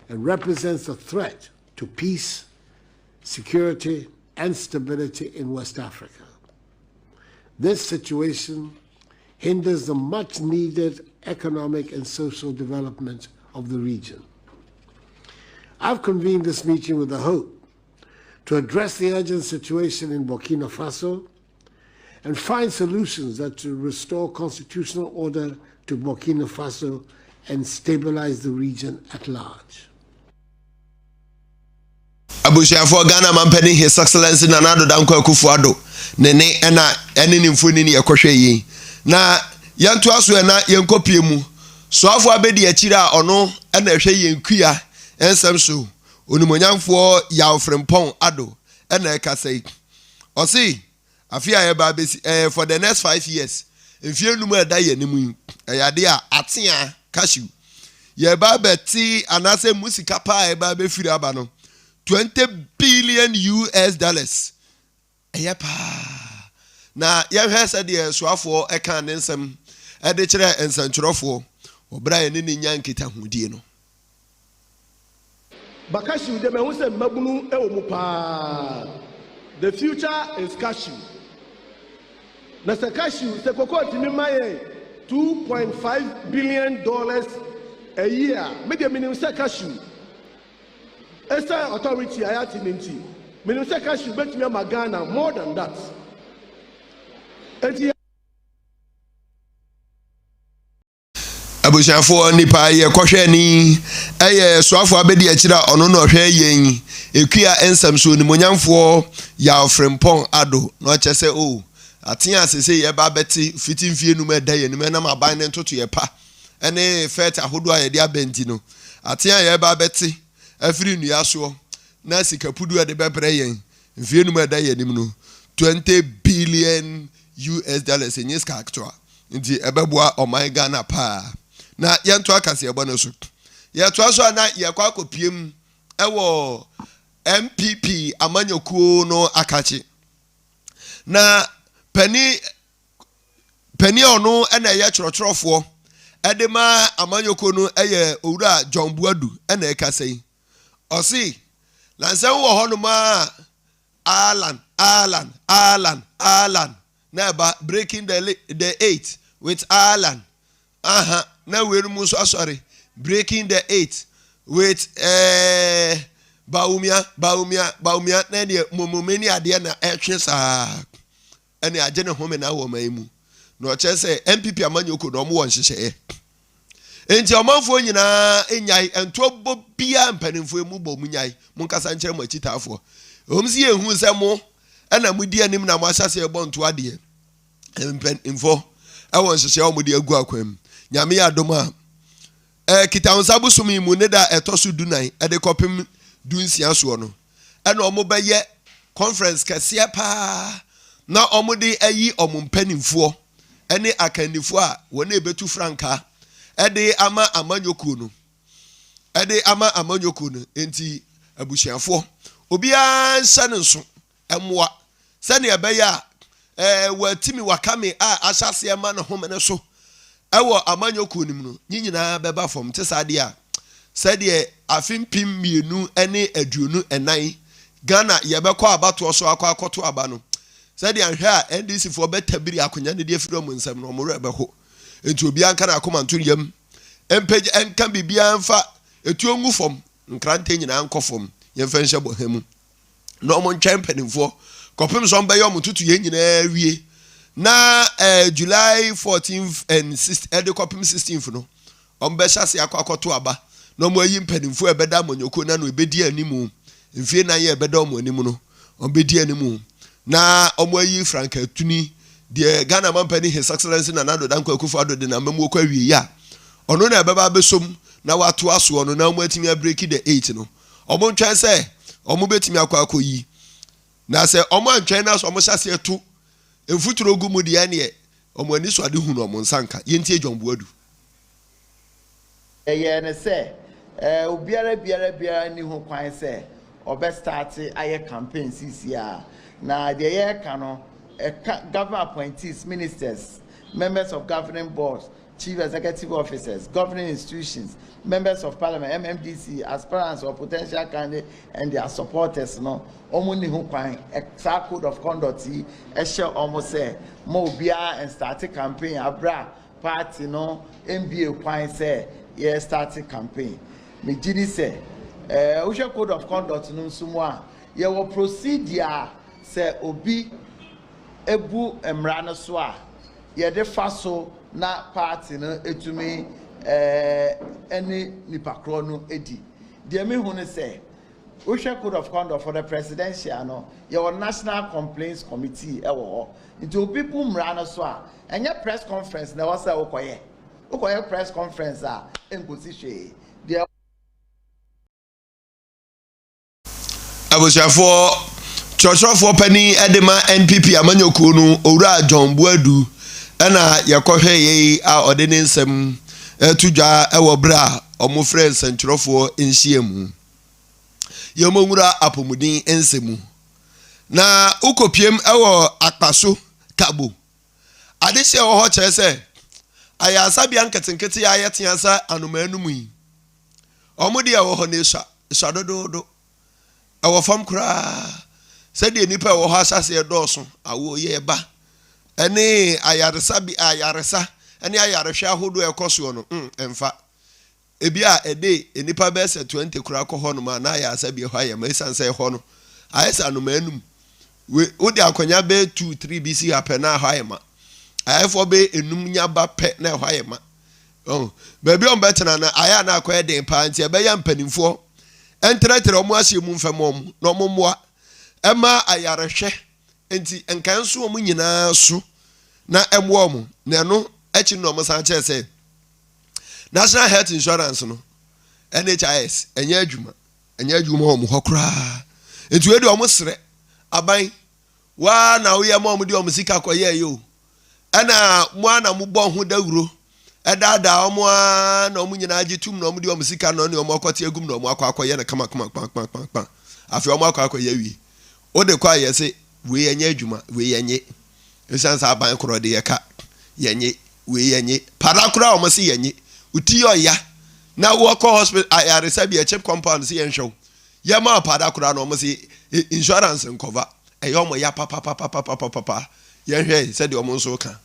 and represents a threat to peace, security, and stability in West Africa. This situation hinders the much-needed economic and social development of the region. I've convened this meeting with the hope to address the urgent situation in Burkina Faso and find solutions that will restore constitutional order to Burkina Faso and stabilize the region at large. Abusiafo Ghana mampani His Excellency Nana Danko Akufo-Addo nene ene nimfoni ne yekohwe yi na yanto aso na yenkopie mu so afo abedi akira ono na hwe yenkua ensem so onimonyamfo Yawfrempong Addo na ekasai osi afia ye ba besi for the next 5 years mfie num eda ye nimu eyade a atea cashew ye ba beti anase musika pa ye ba be firi aba no 20 billion US dollars. Eyepa. Na ye hwe se de soafo e kan nsem e de kire ensanchurofo obra ye ni nya nkita hudie no. Bakashi de me hu se mabunu e wo mu pa. The future is cashew. Na se cashew se kokoti mi maye $2.5 billion a year. Me de minim se cashew. Esa authority ayati ninti. Minister Cashew bet me Ghana more than that. Abusiafo nipa ye kohwe ni eye soafo abedi akira ono no hwe yen ekua ensam so nimonyamfo Yawfrempong Addo no chese o atia asese ye ba beti fitimfie num eda ye nim na maban ne ntoto ye pa ene fet ahodo a ye de abenti no atia ye ba beti afiri nua so na sikapudu de bebre yen mfie num eda ye nim no 20 billion US dollars in years actor nti ebeboa oman Ghana pa na yento akase ebo no so yeto aso na yekwa kopiem ewo MPP amanyokuo no akachi na pani ono na ye chorochorofo edema amanyokuo no eye owura John Buadu na ekasei osi lanse wo hono ma Alan na ba breaking the 8 with Alan na we mu so sorry breaking the 8 with Baumia na de momomeni ade na etwe saa ene agye ne home na wo maimu na o chese MPP amanyoko no mo won hyehye enti omanfo nyina enyai ento bobia mpanimfo emu bo munyai munkasa nkyere mo chitafo omsi ehu se mo na mudi anim na mo ahyase ebo nto ade mpanimfo ewon hyehye o mudi agu akwam nyame adoma kitansabu sumi mu ne da etosu dunan de kopem dunsia so no ena omo beye conference kase pa na omo de ayi omo mpanimfo ene akandifo a wona ebetu franka ede ama amanyoku no enti abusiafo obia nsa ne nso emwa sane ebeya watimi wakame a ahyase ema ne home ne so ewo amanyoku nim no nyinyina beba fom te sade a sade afimpim mienu ene aduonu enan Ghana yebekọ abato so akoto aba no sade anhwe a NDC fo betabiri akonya ne de afiro mu nsam no mo rebekọ enti obi anka na akomanto yam empage enka bibia mfa etu ongu fom nkrante nyina ankofom yemfa nhye bohamu no mo ntwem panimfo kopem so mbe yom tutu ye nyina wie na July 14th and 16th ede kopem 16th no ombe hyase akoto aba no mo ayi mpanimfo ebeda monyoko na no ebedi animu mfie na ye ebeda omo animu no ombedi animu na omo ayi Frank Atuni de Ghana mampani His Excellency Nana Danko Akufo-Addo de na mamu kwa wie ya ono na ebeba besom na watu aso no na omo atimi abreak the 8 no omo ntwan se omo betimi akoyi na se omo antwan na so omo hyase eto emfuturo gu mu de ane omo ani so ade hu no omo nsanka yenti John Buadu ne say biara ni ho kwan say obe start aye campaign CCA na the year kano government appointees, ministers, members of governing boards, chief executive officers, governing institutions, members of parliament, MMDC, aspirants or potential candidates and their supporters no omuni ho kwan exact code of conduct e share almost say mo bia and start a campaign abra party no MBA kwan say yeah start a campaign me gidi say we code of conduct no nsumo a ye wo procedure say obi ebu emra no so a ye de fa so na party no etumi any nipakro no edi de me hu ne say we code of conduct for the presidential no your national complaints committee e wo into people mra no so a enye press conference na wasa ukoye press conference a enkosi hwe de abusiafo chọchọfo pani edema NPP amanyokuo no owura John Buadu na yakọhwe yi a ode ne nsem etudwa ewo bra omo friends nchorofo nhyiamu yomongura apomudin ensemu na ukopiem ewo akpaso kabo adehye wo ho kire se ayasa bia nketenkete ya yeteasa anomanum yi omo de ewo ho ne sha dododo ewo fam kra se de nipa ewo ho asase edoso awo ye ba ene ayaresa bi ayaresa ene ayarehwe ahodo ekoso no emfa ebia ede nipa be se 20 kra ko ho no ma na ayasa bi ho ayama isanse ho no ayesa no manum we odi akonya be 2-3 BC happen na ho ayama ayefo be enum nya ba pe na ho ayama baby on betena na aya na akoye den pa nti ebe ya mpanimfo entretre omo asie mu mfamom no mommoa ema ayarehwe enti enkanso omo nyina so na emwo omo na no echi no omo san che say National Health Insurance no NHIS enye adwuma omo hokra enti we de omo sere aban wa na wo ye ma omo de omo sika koye yo ana mo ana mo bo ho dawuro edada omo na omo nyina agitum na omo de omo sika no ne omo akote agum na omo akoye na kama afi omo akoye wi o de kwa ye se we enye adwuma we yenye esansa aban kro de ye ka yenye we yenye parakura omo se yenye uti yo ya na wo ko hospital ayaresa bi a chip compound se yenhwew ye ma parakura na omo se insurance cover e omo ya papa yenhwe se de omo nso ka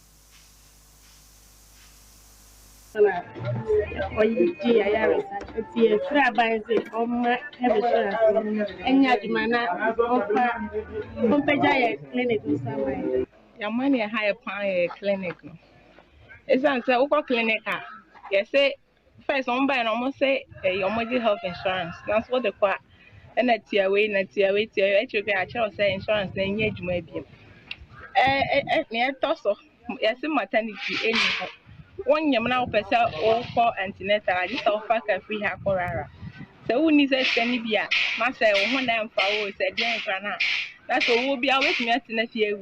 Yamani a higher clinic. It's answer Uko clinic. Yes, say first on by almost say your health insurance. That's what the quat and a tier way, actually I shall say insurance then yet maybe. Near Tosso, yes, maternity anyhow. 1 year now per cell all for antenatal. I just offer a free hakorara. So who needs a Senibia? Master, one I'm for said Grana. That's all will be away from me next year.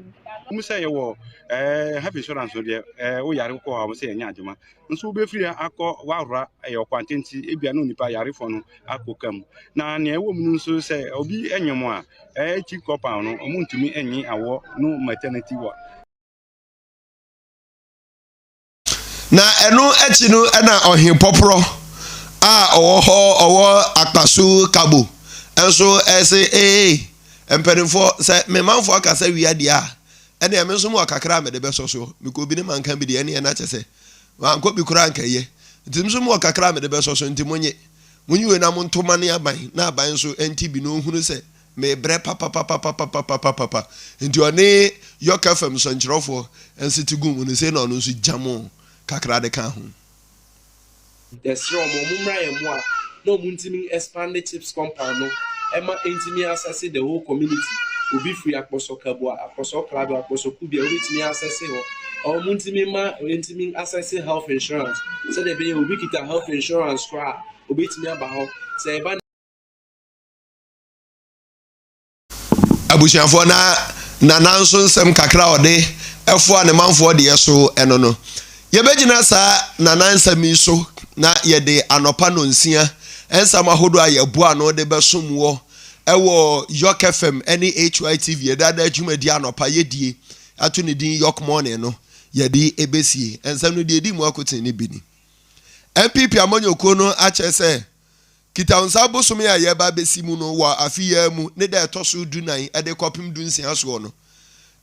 Say you have insurance with you. We are call our say Yajima. And so be free. I call Wara your quantity if you are no nipa yarifon. I could come. Now, near woman so say, Obi any more. Chief copper no, to me any hour, no maternity work. na eno echi no na ohin poporo owo akpaso kabo enso ese emperimfo se me manfo akasa wiade a ene me nso mu akakra me de beso so me ko bi ne manka bi de ene na chese wan ko bi kura nkaye ntim nso mu akakra me de beso so ntimonye munyiwe na montoma ne aban na aban nso enti bi no hunu se me bre papa nti one Yorke FM so nchirofo ensiti gum ne se na ono nso jamo kakra de kan ho there's no mumra yemwa no muntimi expand chips compound no ema intimi access the whole community obi free akposo kabo akposo club akposo kubia obitimi access ho o muntimi ma intimi access health insurance so they be obi kita health insurance kwa obitimi aba ho say eba abusiafo na nanso nsem kakra ode efo ne manfo de yeso eno no Yebegyina saa nanansam yi so na yede anopa no nsia ensam ahodo ayeboa no de besom wo ewo Yorke FM any Hytvgh yedada adwumadi anopa yedie ato ne din Yorke morning no yede ebesie ensam no de edi mu akotin ne bini MPP amanyoko no ache se kita unsa bosom ya yeba besi mu no wa afiya mu ne da etoso dunan ede kopim dunsia so no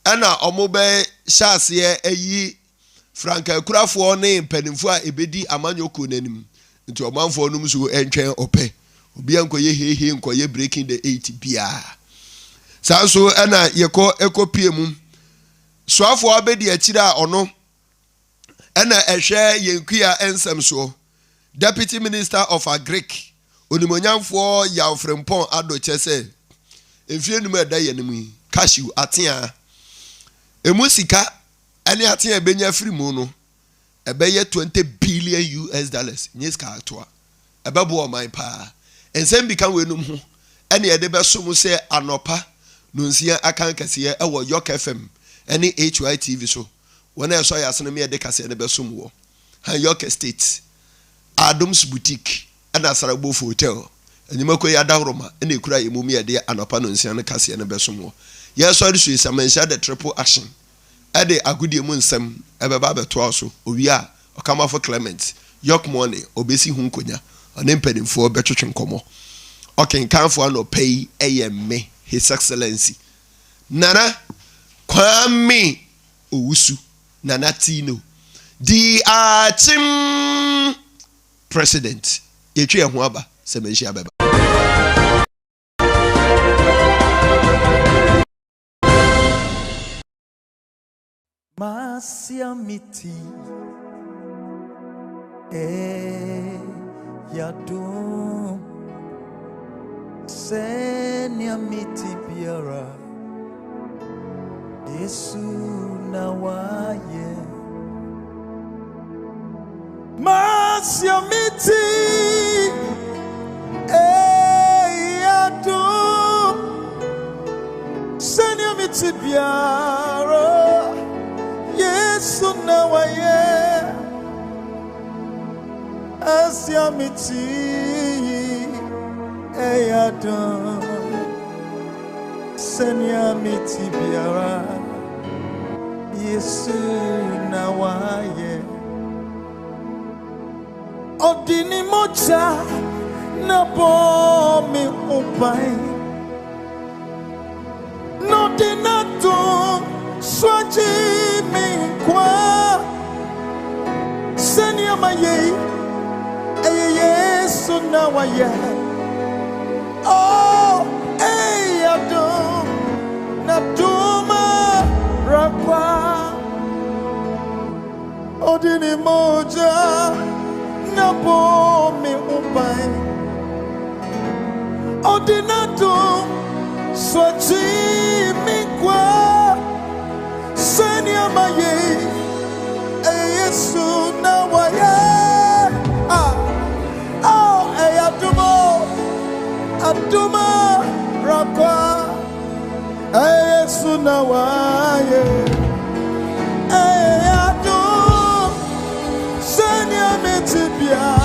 ana omobe hyase eyi Franka kurafo ne mpanimfo a ebedi amanyoko nanim nti omanfo no muso entwen ope obi ankoye hehe nkoye breaking the 8 bia sanso ana yeko ekopie mu soafo abedi akira ono ana ehwe yenkuya ensem so Deputy Minister of Agric onimonyamfo ya Frempon ado chese enfie num eda yenim cashew atia emusika ani atia benya free mu no ebeye $20 billion nyeska atoa ebebo o man pa ensem bika wenum ho ene yede beso se anopa nonsia akan kase ewo Yorke FM ene Hytvgh so wona eso yasene me yede kase ne beso mu wo han Yorke State Adams Boutique and Asarabofo Hotel. And you make a dahoroma and you cry mummy a dear anopa nonsia ne kase ne beso mu. Yes, sorry, so is a mention the triple action. Ade agudi mu nsem ebeba beto so owia Okamafo Clement Yorke morning obesi hu nkonya onempadimfo betwetwe nkomo okenkanfo no pay me His Excellency Nana Kwame Owusu Nana Tino the team president yetwe ho aba se menhia beba Masiamiti yadum seniamiti biara Yesu nawaye Masiamiti yadum seniamiti biara Yesu nawaye Asiamiti eyadum seniamiti biara Yesu nawaye Odini mocha na bomi upai No dinato swaji kwa Senya maye Yesu nawaye Oh adum na duma rakwa Odini moja na bomi upai Odinato swaji kwa Senya maye Yesu nawaye Aduma rakwa Yesu nawaye adum Senya metibia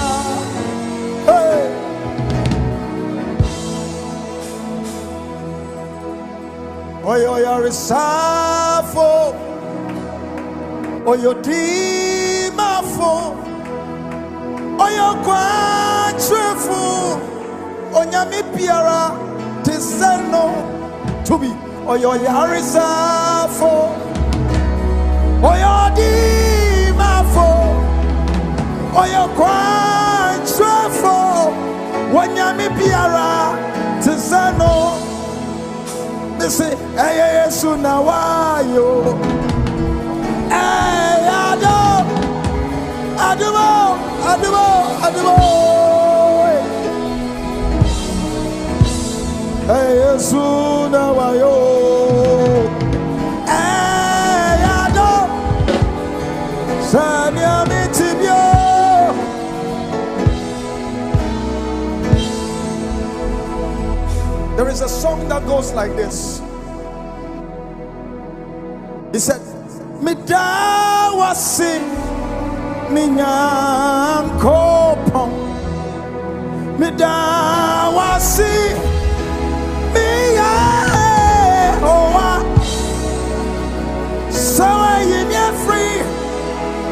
Oyo yarisafo Oyo dimafo Oyo kwatrefu Onyami piara tiseno tubi Oyo yarisafo Oyo dimafo Oyo kwatrefu Onyami piara tiseno This is Yesu nawayo Adumo Yesu nawayo Sanya mitibyo There is a song that goes like this. He said, Midawasi Minyankopon Midawasi Miya Owa Sawa Yimye free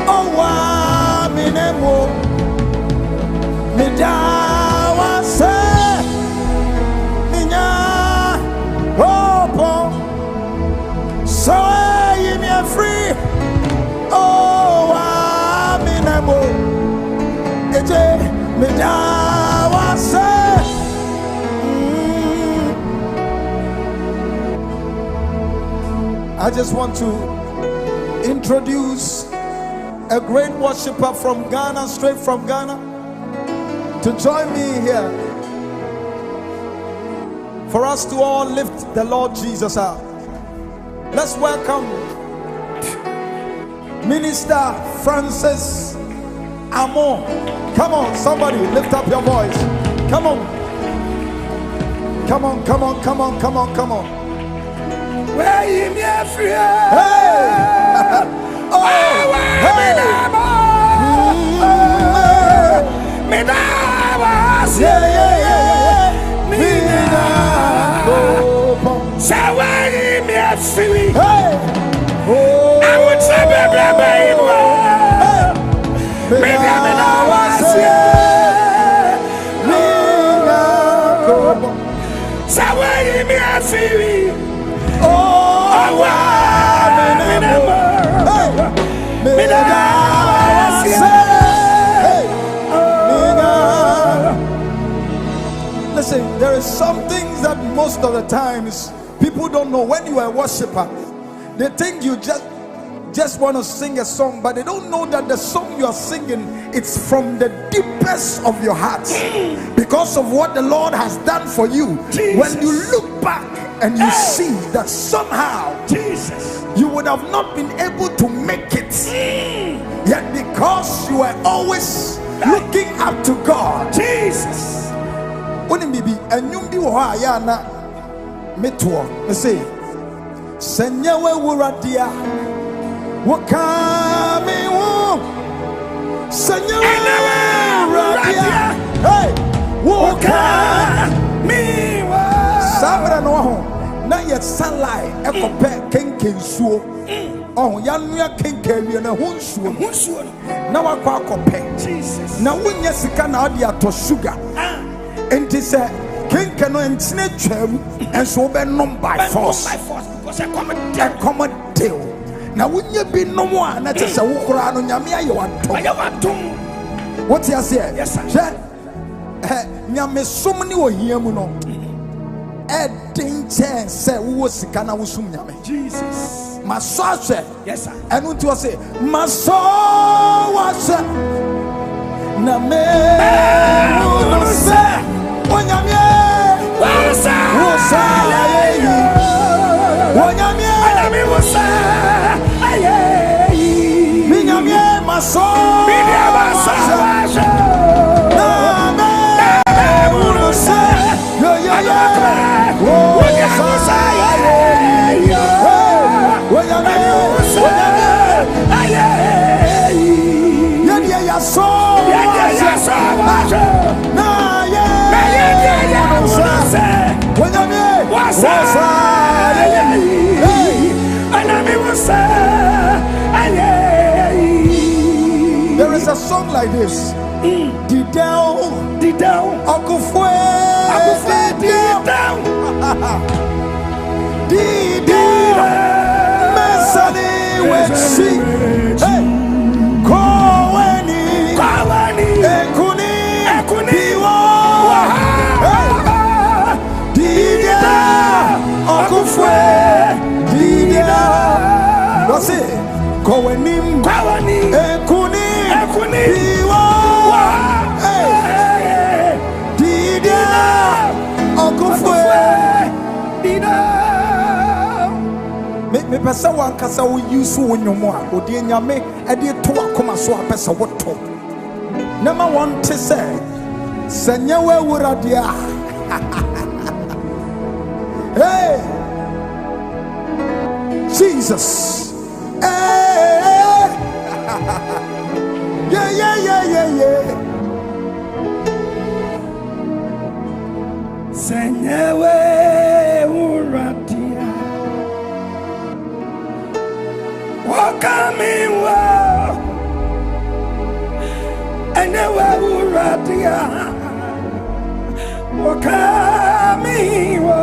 Owa Minemo Midawasi Minyankopon Sawa Yimye free Owa Minemo Eje Midawasi. I just want to introduce a great worshiper from Ghana, straight from Ghana, to join me here for us to all lift the Lord Jesus up. Let's welcome Minister Francis Amon. Come on, somebody lift up your voice. Come on. Come on, come on, come on, come on, come on. Where you me free? Hey! Oh, hey! Me da was yeah. Me da so where you me free? Hey! Oh, I would say baby. Me da was yeah. Me da so where you me free? Listen, there is some things that most of the times people don't know. When you are a worshiper, they think you just want to sing a song, but they don't know that the song you are singing, it's from the deepest of your heart because of what the Lord has done for you. Jesus. When you look back and you see that somehow Jesus, you would have not been able to make it, yet because you are always looking up to God. Jesus. When maybe and you be yana metwo me say senyawe wuradia wakami wo senyawe wuradia hey wakami wo sabra no ho na yet sunlight ekope kenkensuo oh yanua kenkenwie na honsuo na wakwa akope Jesus na wonya sika na ade ato sugar and this ken no entine twam and so be nom by force because a common deal na wonya bi nom a na tese wo kura no nyame aye watom what you say yes sir nyame som ni ohia mu no e den chance say wo sika na wo sum nyame Jesus maso yes sir enu nti o say maso was na me no say onyame wosa ayeyi onyame anami wosa ayeyi minyame maso na me wosa yo wosa ayeyi onyame ayeyi yedi ya so na there is a song like this. Didel, Akufwe, Didel, Mesani, Wexi, Koweni, Ekuni, Iwa, Didel, Akufwe, Didel, what's it? Koweni, Ekuni, Iwa, Didel, Akufwe, Didel. Me pesa wan kasa wo use wo nyomo a odi nyame e de to akoma so a pesa wo to na ma won te se senya we wurade a hey Jesus hey Yeah, yeah, yeah, yeah, yeah. Senyewe uratia. Wakamiwa. Enyewe uratia. Wakamiwa.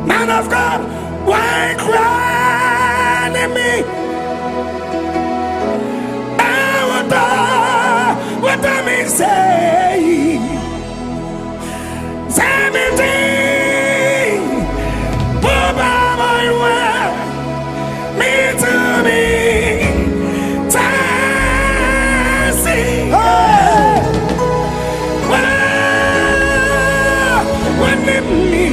Man of God, why cry me? What I mean say, everything, Baba, my word, me to me, Tassie, when it me.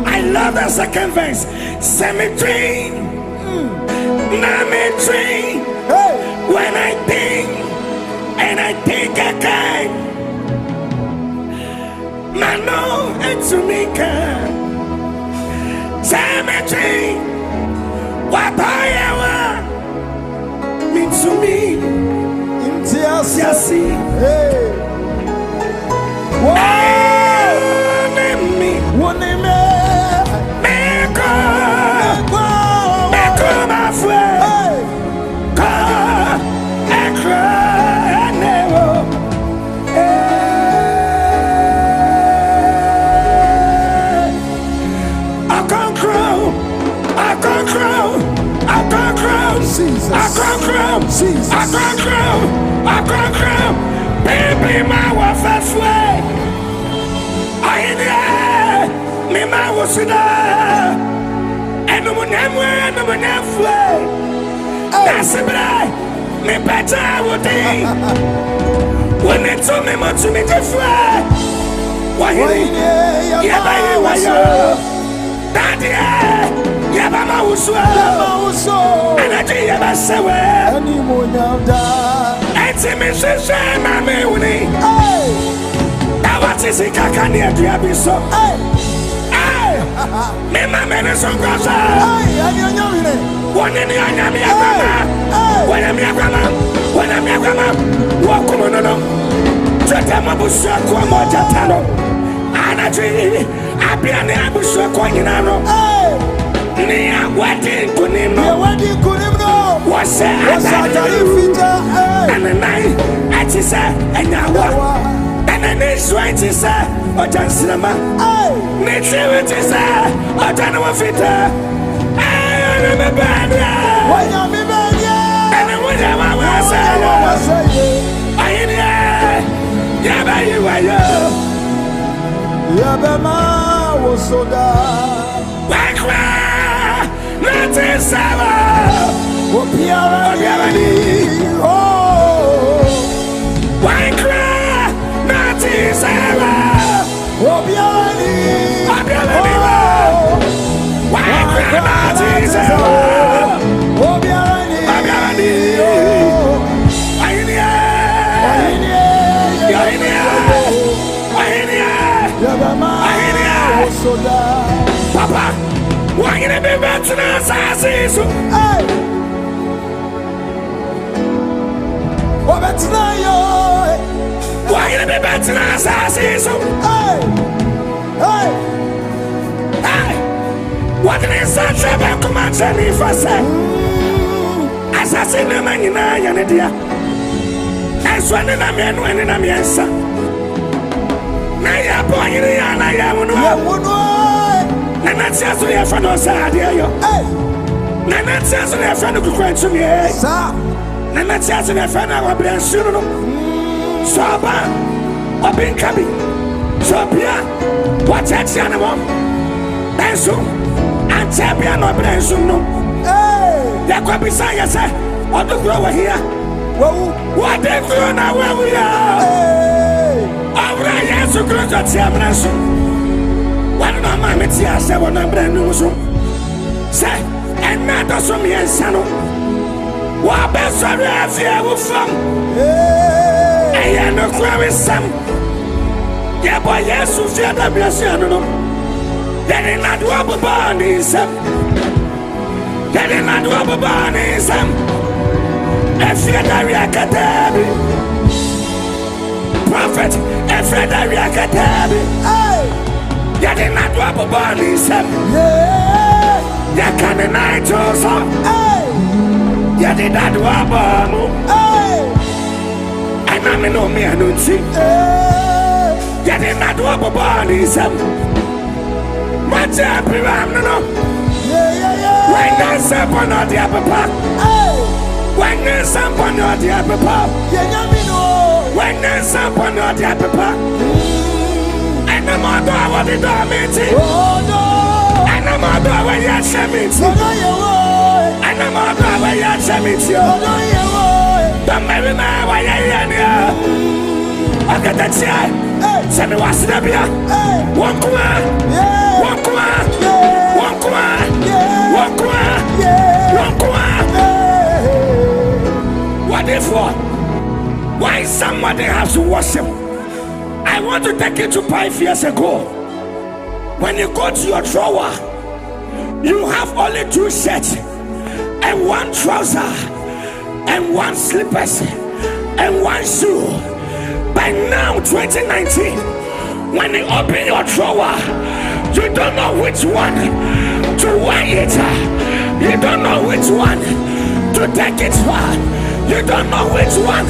I love the second verse. Cemetery, Nametry. When I think and I think again, Mano and Sumika, Cemetery, what I am, Mitsumi, Intiasi, one name, Meko, my friend. I can't crow. Baby, my wife is way. I ain't me, my was there. And no one am way, no one am way. That's it, me better would be. When they told me much to me to fly. Why, yeah, why you? Daddy, yeah, Mama was so. And I did ever say, any more now, and see me say, Mammy, now what is it? I can't hear you so. Me, my man is on cross. One in the eye, when I'm your grandma, walk on, no. Tretama Busha, Quamajatano, Anaji, Apiana Busha, Quaginano. Nia, what did Kunimo? What's that? And the night, at his and now, and then it's right, he said, or just cinema. Nature, it is or Janua Fitter. I remember, and I would have said, I Yabama was so down. Why cry? Not in Sava. Oh, why cry? Not in Sava. Why cry? Not in Sava. Papa, why you be better than Sassis? Hey, what better you? Why you be better than Sassis? Hey, hey, hey, what is such a bad command for say? Assassin, the man in a dear. And so, I'm answer. Naya boy, I am one. Nana says to your friend, Nana says to your friend who cried to me. Nana says to your friend, I will be a student. Saba, I've been coming. Topia, what's that animal? Benzo, and champion of Benzo. There could be science on the grower here. What if you know where we are? Over a year to grow to Tiamras. One of my Metia said, one of brand new. Say, and not also me and Sano. What best are you from? I am no query some. Yeah, boy, yes, who's the other blessing? Then in that rubber band is up. Then in that rubber band is up. Efredari Akatabi. Prophet Efredari Akatabi. Then in that rubber band is up. Yeah, can the night also. Yeah, did that rubber. And I'm in no me, I don't see. Yeah, did that rubber band is up. What's up, no? When there's up on the upper part. When there's up on the upper part. When there's up on the upper part. And the mother of the dormant. And the mother of the Yashamit. And the mother of the Yashamit. The Mary Man, why are you? I got that child. Send me what's the beer. One coin. One coin. One coin. One coin. One coin. What if what? Why somebody has to worship? I want to take you to 5 years ago. When you go to your drawer, you have only 2 shirts and 1 trouser and 1 slippers and 1 shoe. By now, 2019, when you open your drawer, you don't know which one to wear it. You don't know which one to take it for. You don't know which one.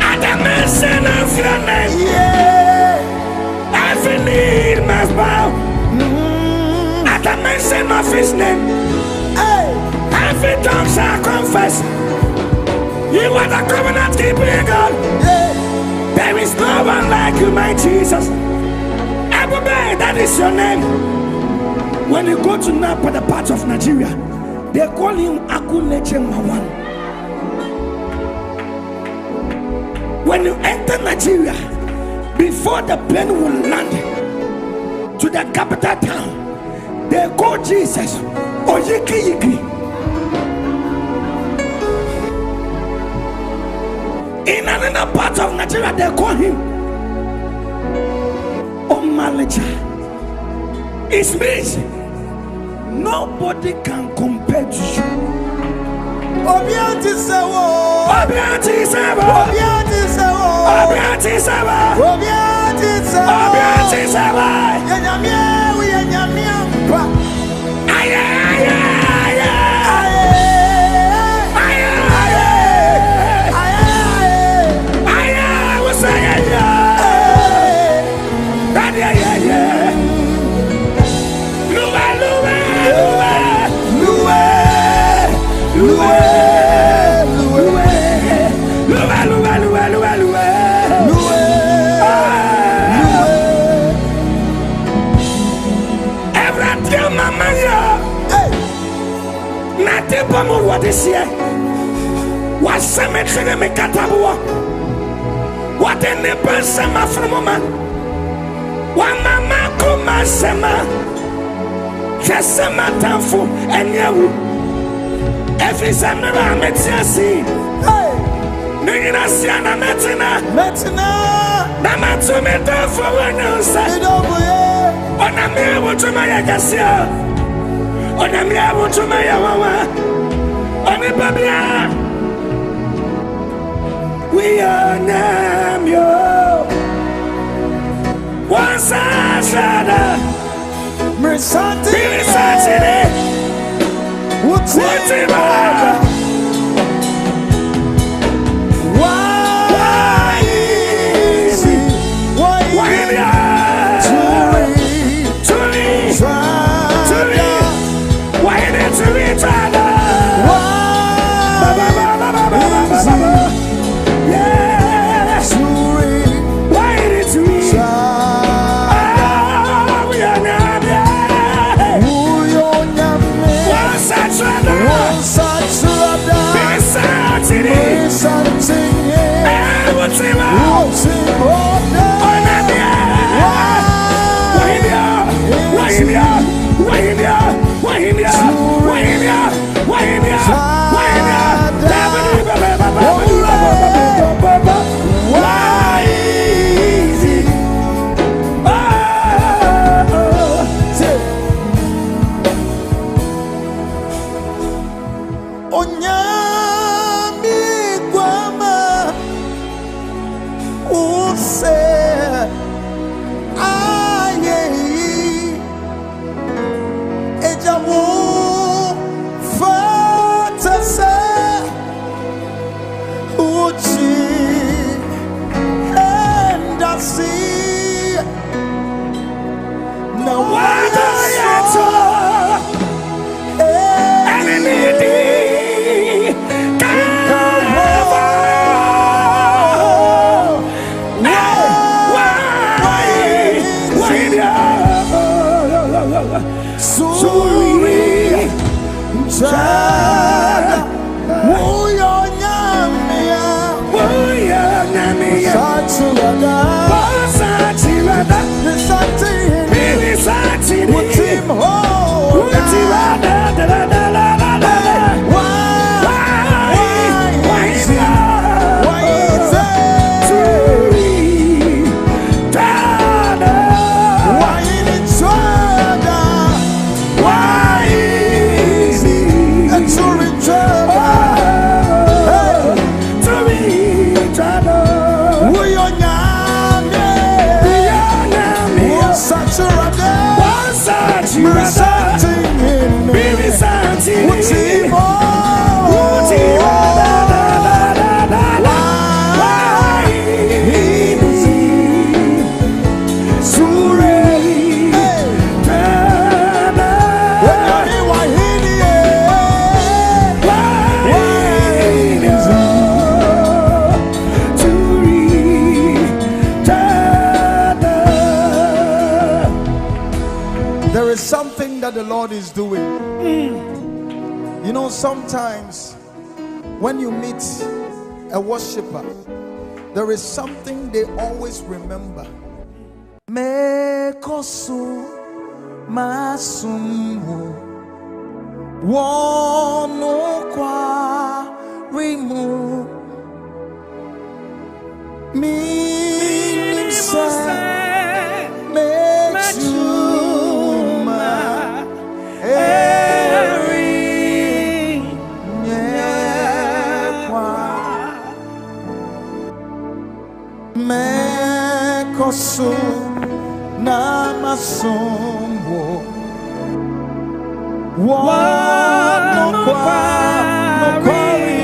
At the mention of your name, every knee must bow. At the mention of his name, every tongue shall confess. You are the covenant keeping God. There is no one like you, my Jesus. Everybody, that is your name. When you go to Napa, the part of Nigeria, they call him Akuneche Mawan. When you enter Nigeria, before the plane will land to the capital town, they call Jesus Oyiki Yiki. In another part of Nigeria, they call him Omaleja. It means nobody can compare to you. Obianti Sawo, Obianti Sawo, Obianti Sawo, Obianti Sawo, Obianti Sawo, Obianti Sawo. Yenyamia, we yenyamia. Aye, aye, aye, What is here? What cemetery me katabuwa? What in the person from mama? What mama kuma sema? Kesema tanfu enyewu. Every summer I'm metsiasi. Nina siana metina. Namatu metafu wanyosa. Onamia wutumaya kasia. Onamia wutumaya wawa. Oni babia, we are Namyo. Once I shada, Mirsati, Whatever. Why is it? Why There is something that the Lord is doing. You know, sometimes when you meet a worshiper, there is something they always remember. Mekosu masumu wono kwa rimu minimsa mechuma eri nyekwa mekosu namasumbo wono kwa rimu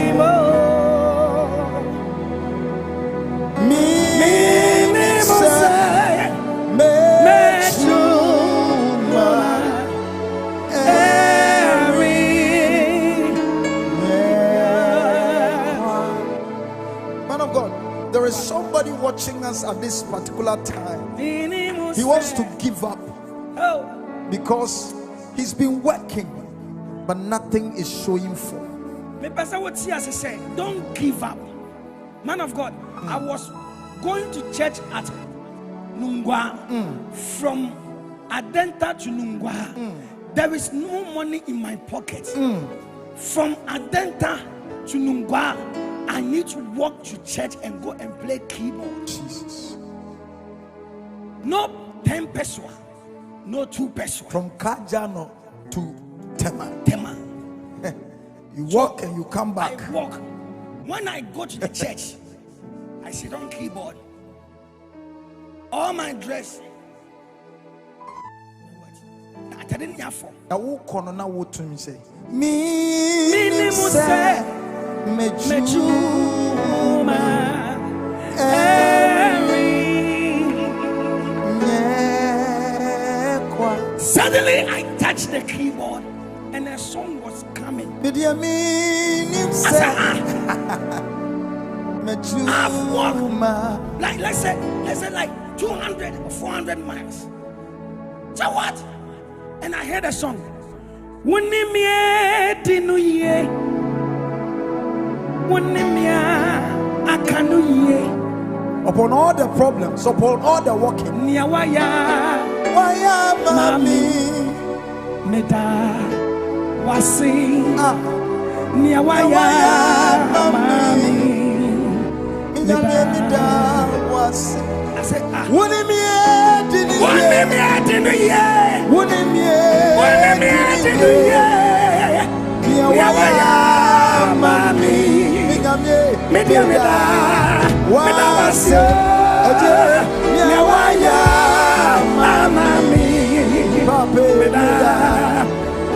There is somebody watching us at this particular time. He wants to give up because he's been working, but nothing is showing for. Don't give up. Man of God, I was going to church at Nungwa. From Adenta to Nungwa. There is no money in my pocket. From Adenta to Nungwa, I need to walk to church and go and play keyboard. Jesus. No 10 peso, no 2 peso. From Kajano to Tema. You walk and you come back. I walk. When I go to the church, I sit on keyboard. All my dress. I didn't have for. I walk on now. What to me say? Me say. Mechuma Suddenly I touched the keyboard and a song was coming. I've walked like let's say like 200 or 400 miles. So what? And I heard a song. Upon all the problems, upon all the walking, Mami. Meda wasi niawaya mami. Meda wasi. I said, Wouldn't me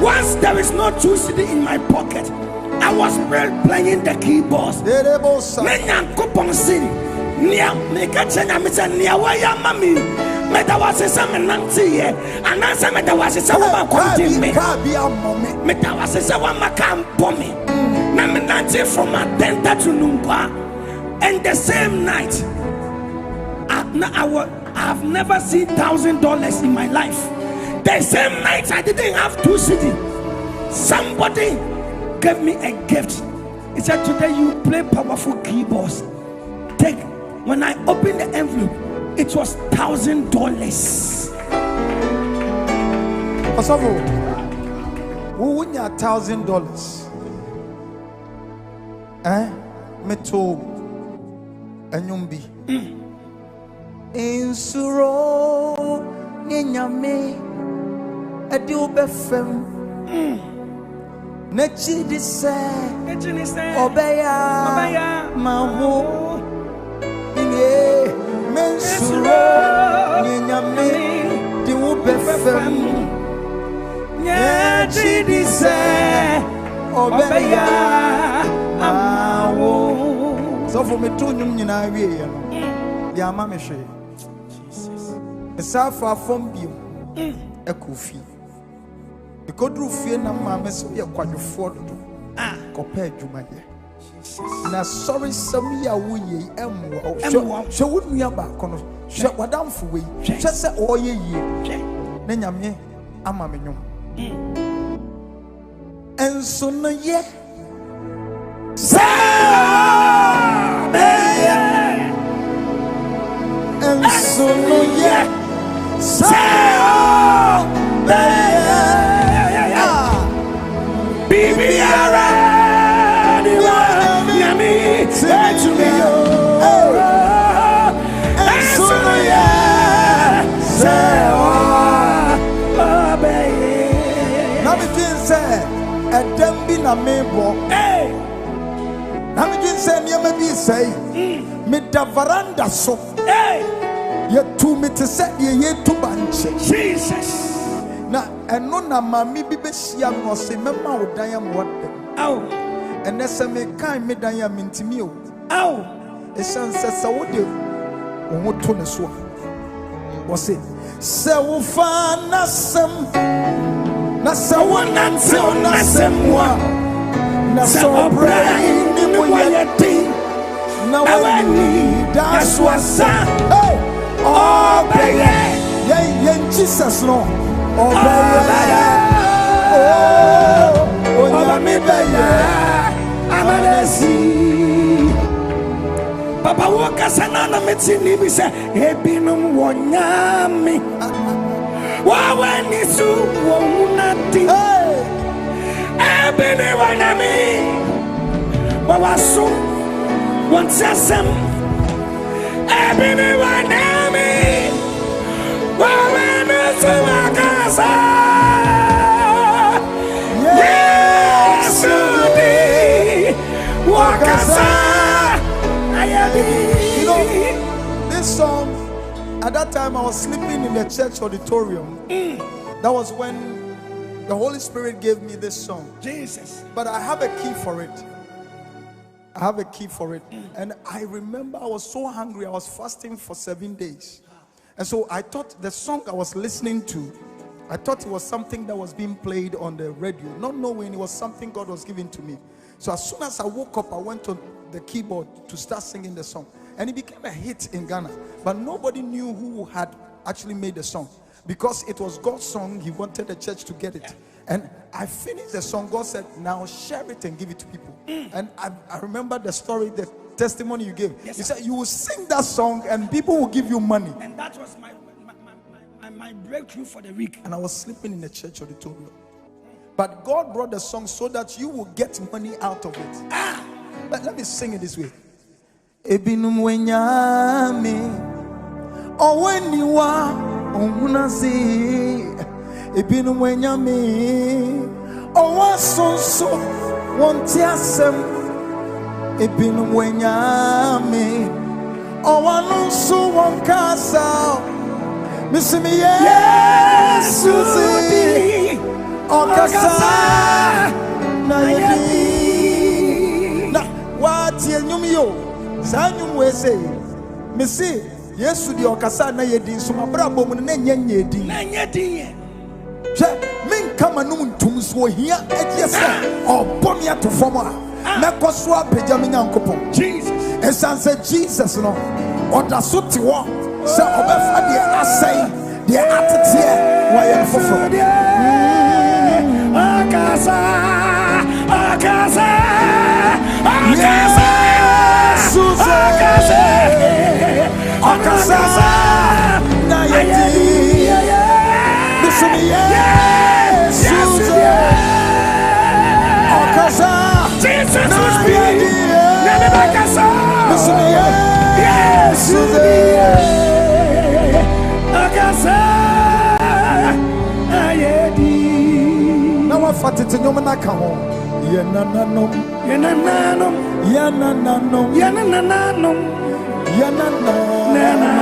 once there is no true CD in my pocket, I was playing the keyboards. Menyan coupon city. Nia make a chenya me say nia waya mami. Meta was some nanti and answer meta was some contain me. Meta was some makam pommy. Naminanti from Adenta to Numba. And the same night, I've never seen $1,000 in my life. The same night I didn't have 2 CD. Somebody gave me a gift. He said, today you play powerful keyboards. Take. When I opened the envelope, it was $1,000. Osofo, who win your $1,000? Meto enyumbi. Insuro ninyame edi obefem. Nechi dise obeya maho. Mensuro ninyame di obefem. Nechi dise obeya maho. So for me to nyum nyina wie ye no. Ya ma me hwe. Jesus. Esa fa fom bio. Ekofi. Ekodru fie na ma me so ye kwadwofo dodo. Kopa adwuma ye. Na sorry some ya wuye emwo. Hwe wunua ba kono. Hwe wadamfo we. Hwe se oye yie. Na nyame ama me nyum. Enso na ye. And so yeah, Baby, me da veranda so ye tu me te say ye tu banche Jesus na eno na mami bi be hia no se mema odan am wode aw ene se me kan me dan am ntimi o aw e san se se wode wo to ne so wo se wo fa na sem na se wo na sem wa na so brain ni mo ye tin na wani that's what's up. Oh baby, yeah, Jesus no. Oh baby, oh me baby, amanesi. Papa woka sana na metini bi se ebinum wonyami. Wa wani su wonati. Ebini wonyami. Wa wasu wonsasem. Ebini wonyami. Wa wani su wakasa. Yesu di wakasa. You know, this song, at that time I was sleeping in the church auditorium. That was when the Holy Spirit gave me this song. Jesus. But I have a key for it. I have a key for it. And I remember I was so hungry. I was fasting for 7 days. And so I thought the song I was listening to, I thought it was something that was being played on the radio, not knowing it was something God was giving to me. So as soon as I woke up, I went to the keyboard to start singing the song. And it became a hit in Ghana. But nobody knew who had actually made the song. Because it was God's song, he wanted the church to get it. And I finished the song. God said, now share it and give it to people. And I remember the story, the testimony you gave. Yes, you said you will sing that song and people will give you money. And that was my my breakthrough for the week. And I was sleeping in the church auditorium. But God brought the song so that you will get money out of it. Let me sing it this way. Ebinum wenyame oweniwa onunasi ebinum wenyame owasonso wontiasem ebinum wenyame owanonso wonkasa misimi Yesusi okasa na yedi na wati enyumyo Sanyum we say, Missy, yes, to the Okasa na yedi, so my brabo mun na nyedi. Na nyedi. Min kama nun tumso here at yes, or bonia to former. Na koswa pejami nyankopon. Jesus. And said Jesus no. Or da suti wa. Say obefa the asay, the attitude why you for. Okasa, Okasa, Okasa. Okasa na yedi Misumi Yesuze Okasa Jesus was yedi Misumi Yesuze Okasa na yedi na wafatete nyoma na ka ho yenananom yenananom yenananom yenananom yenananom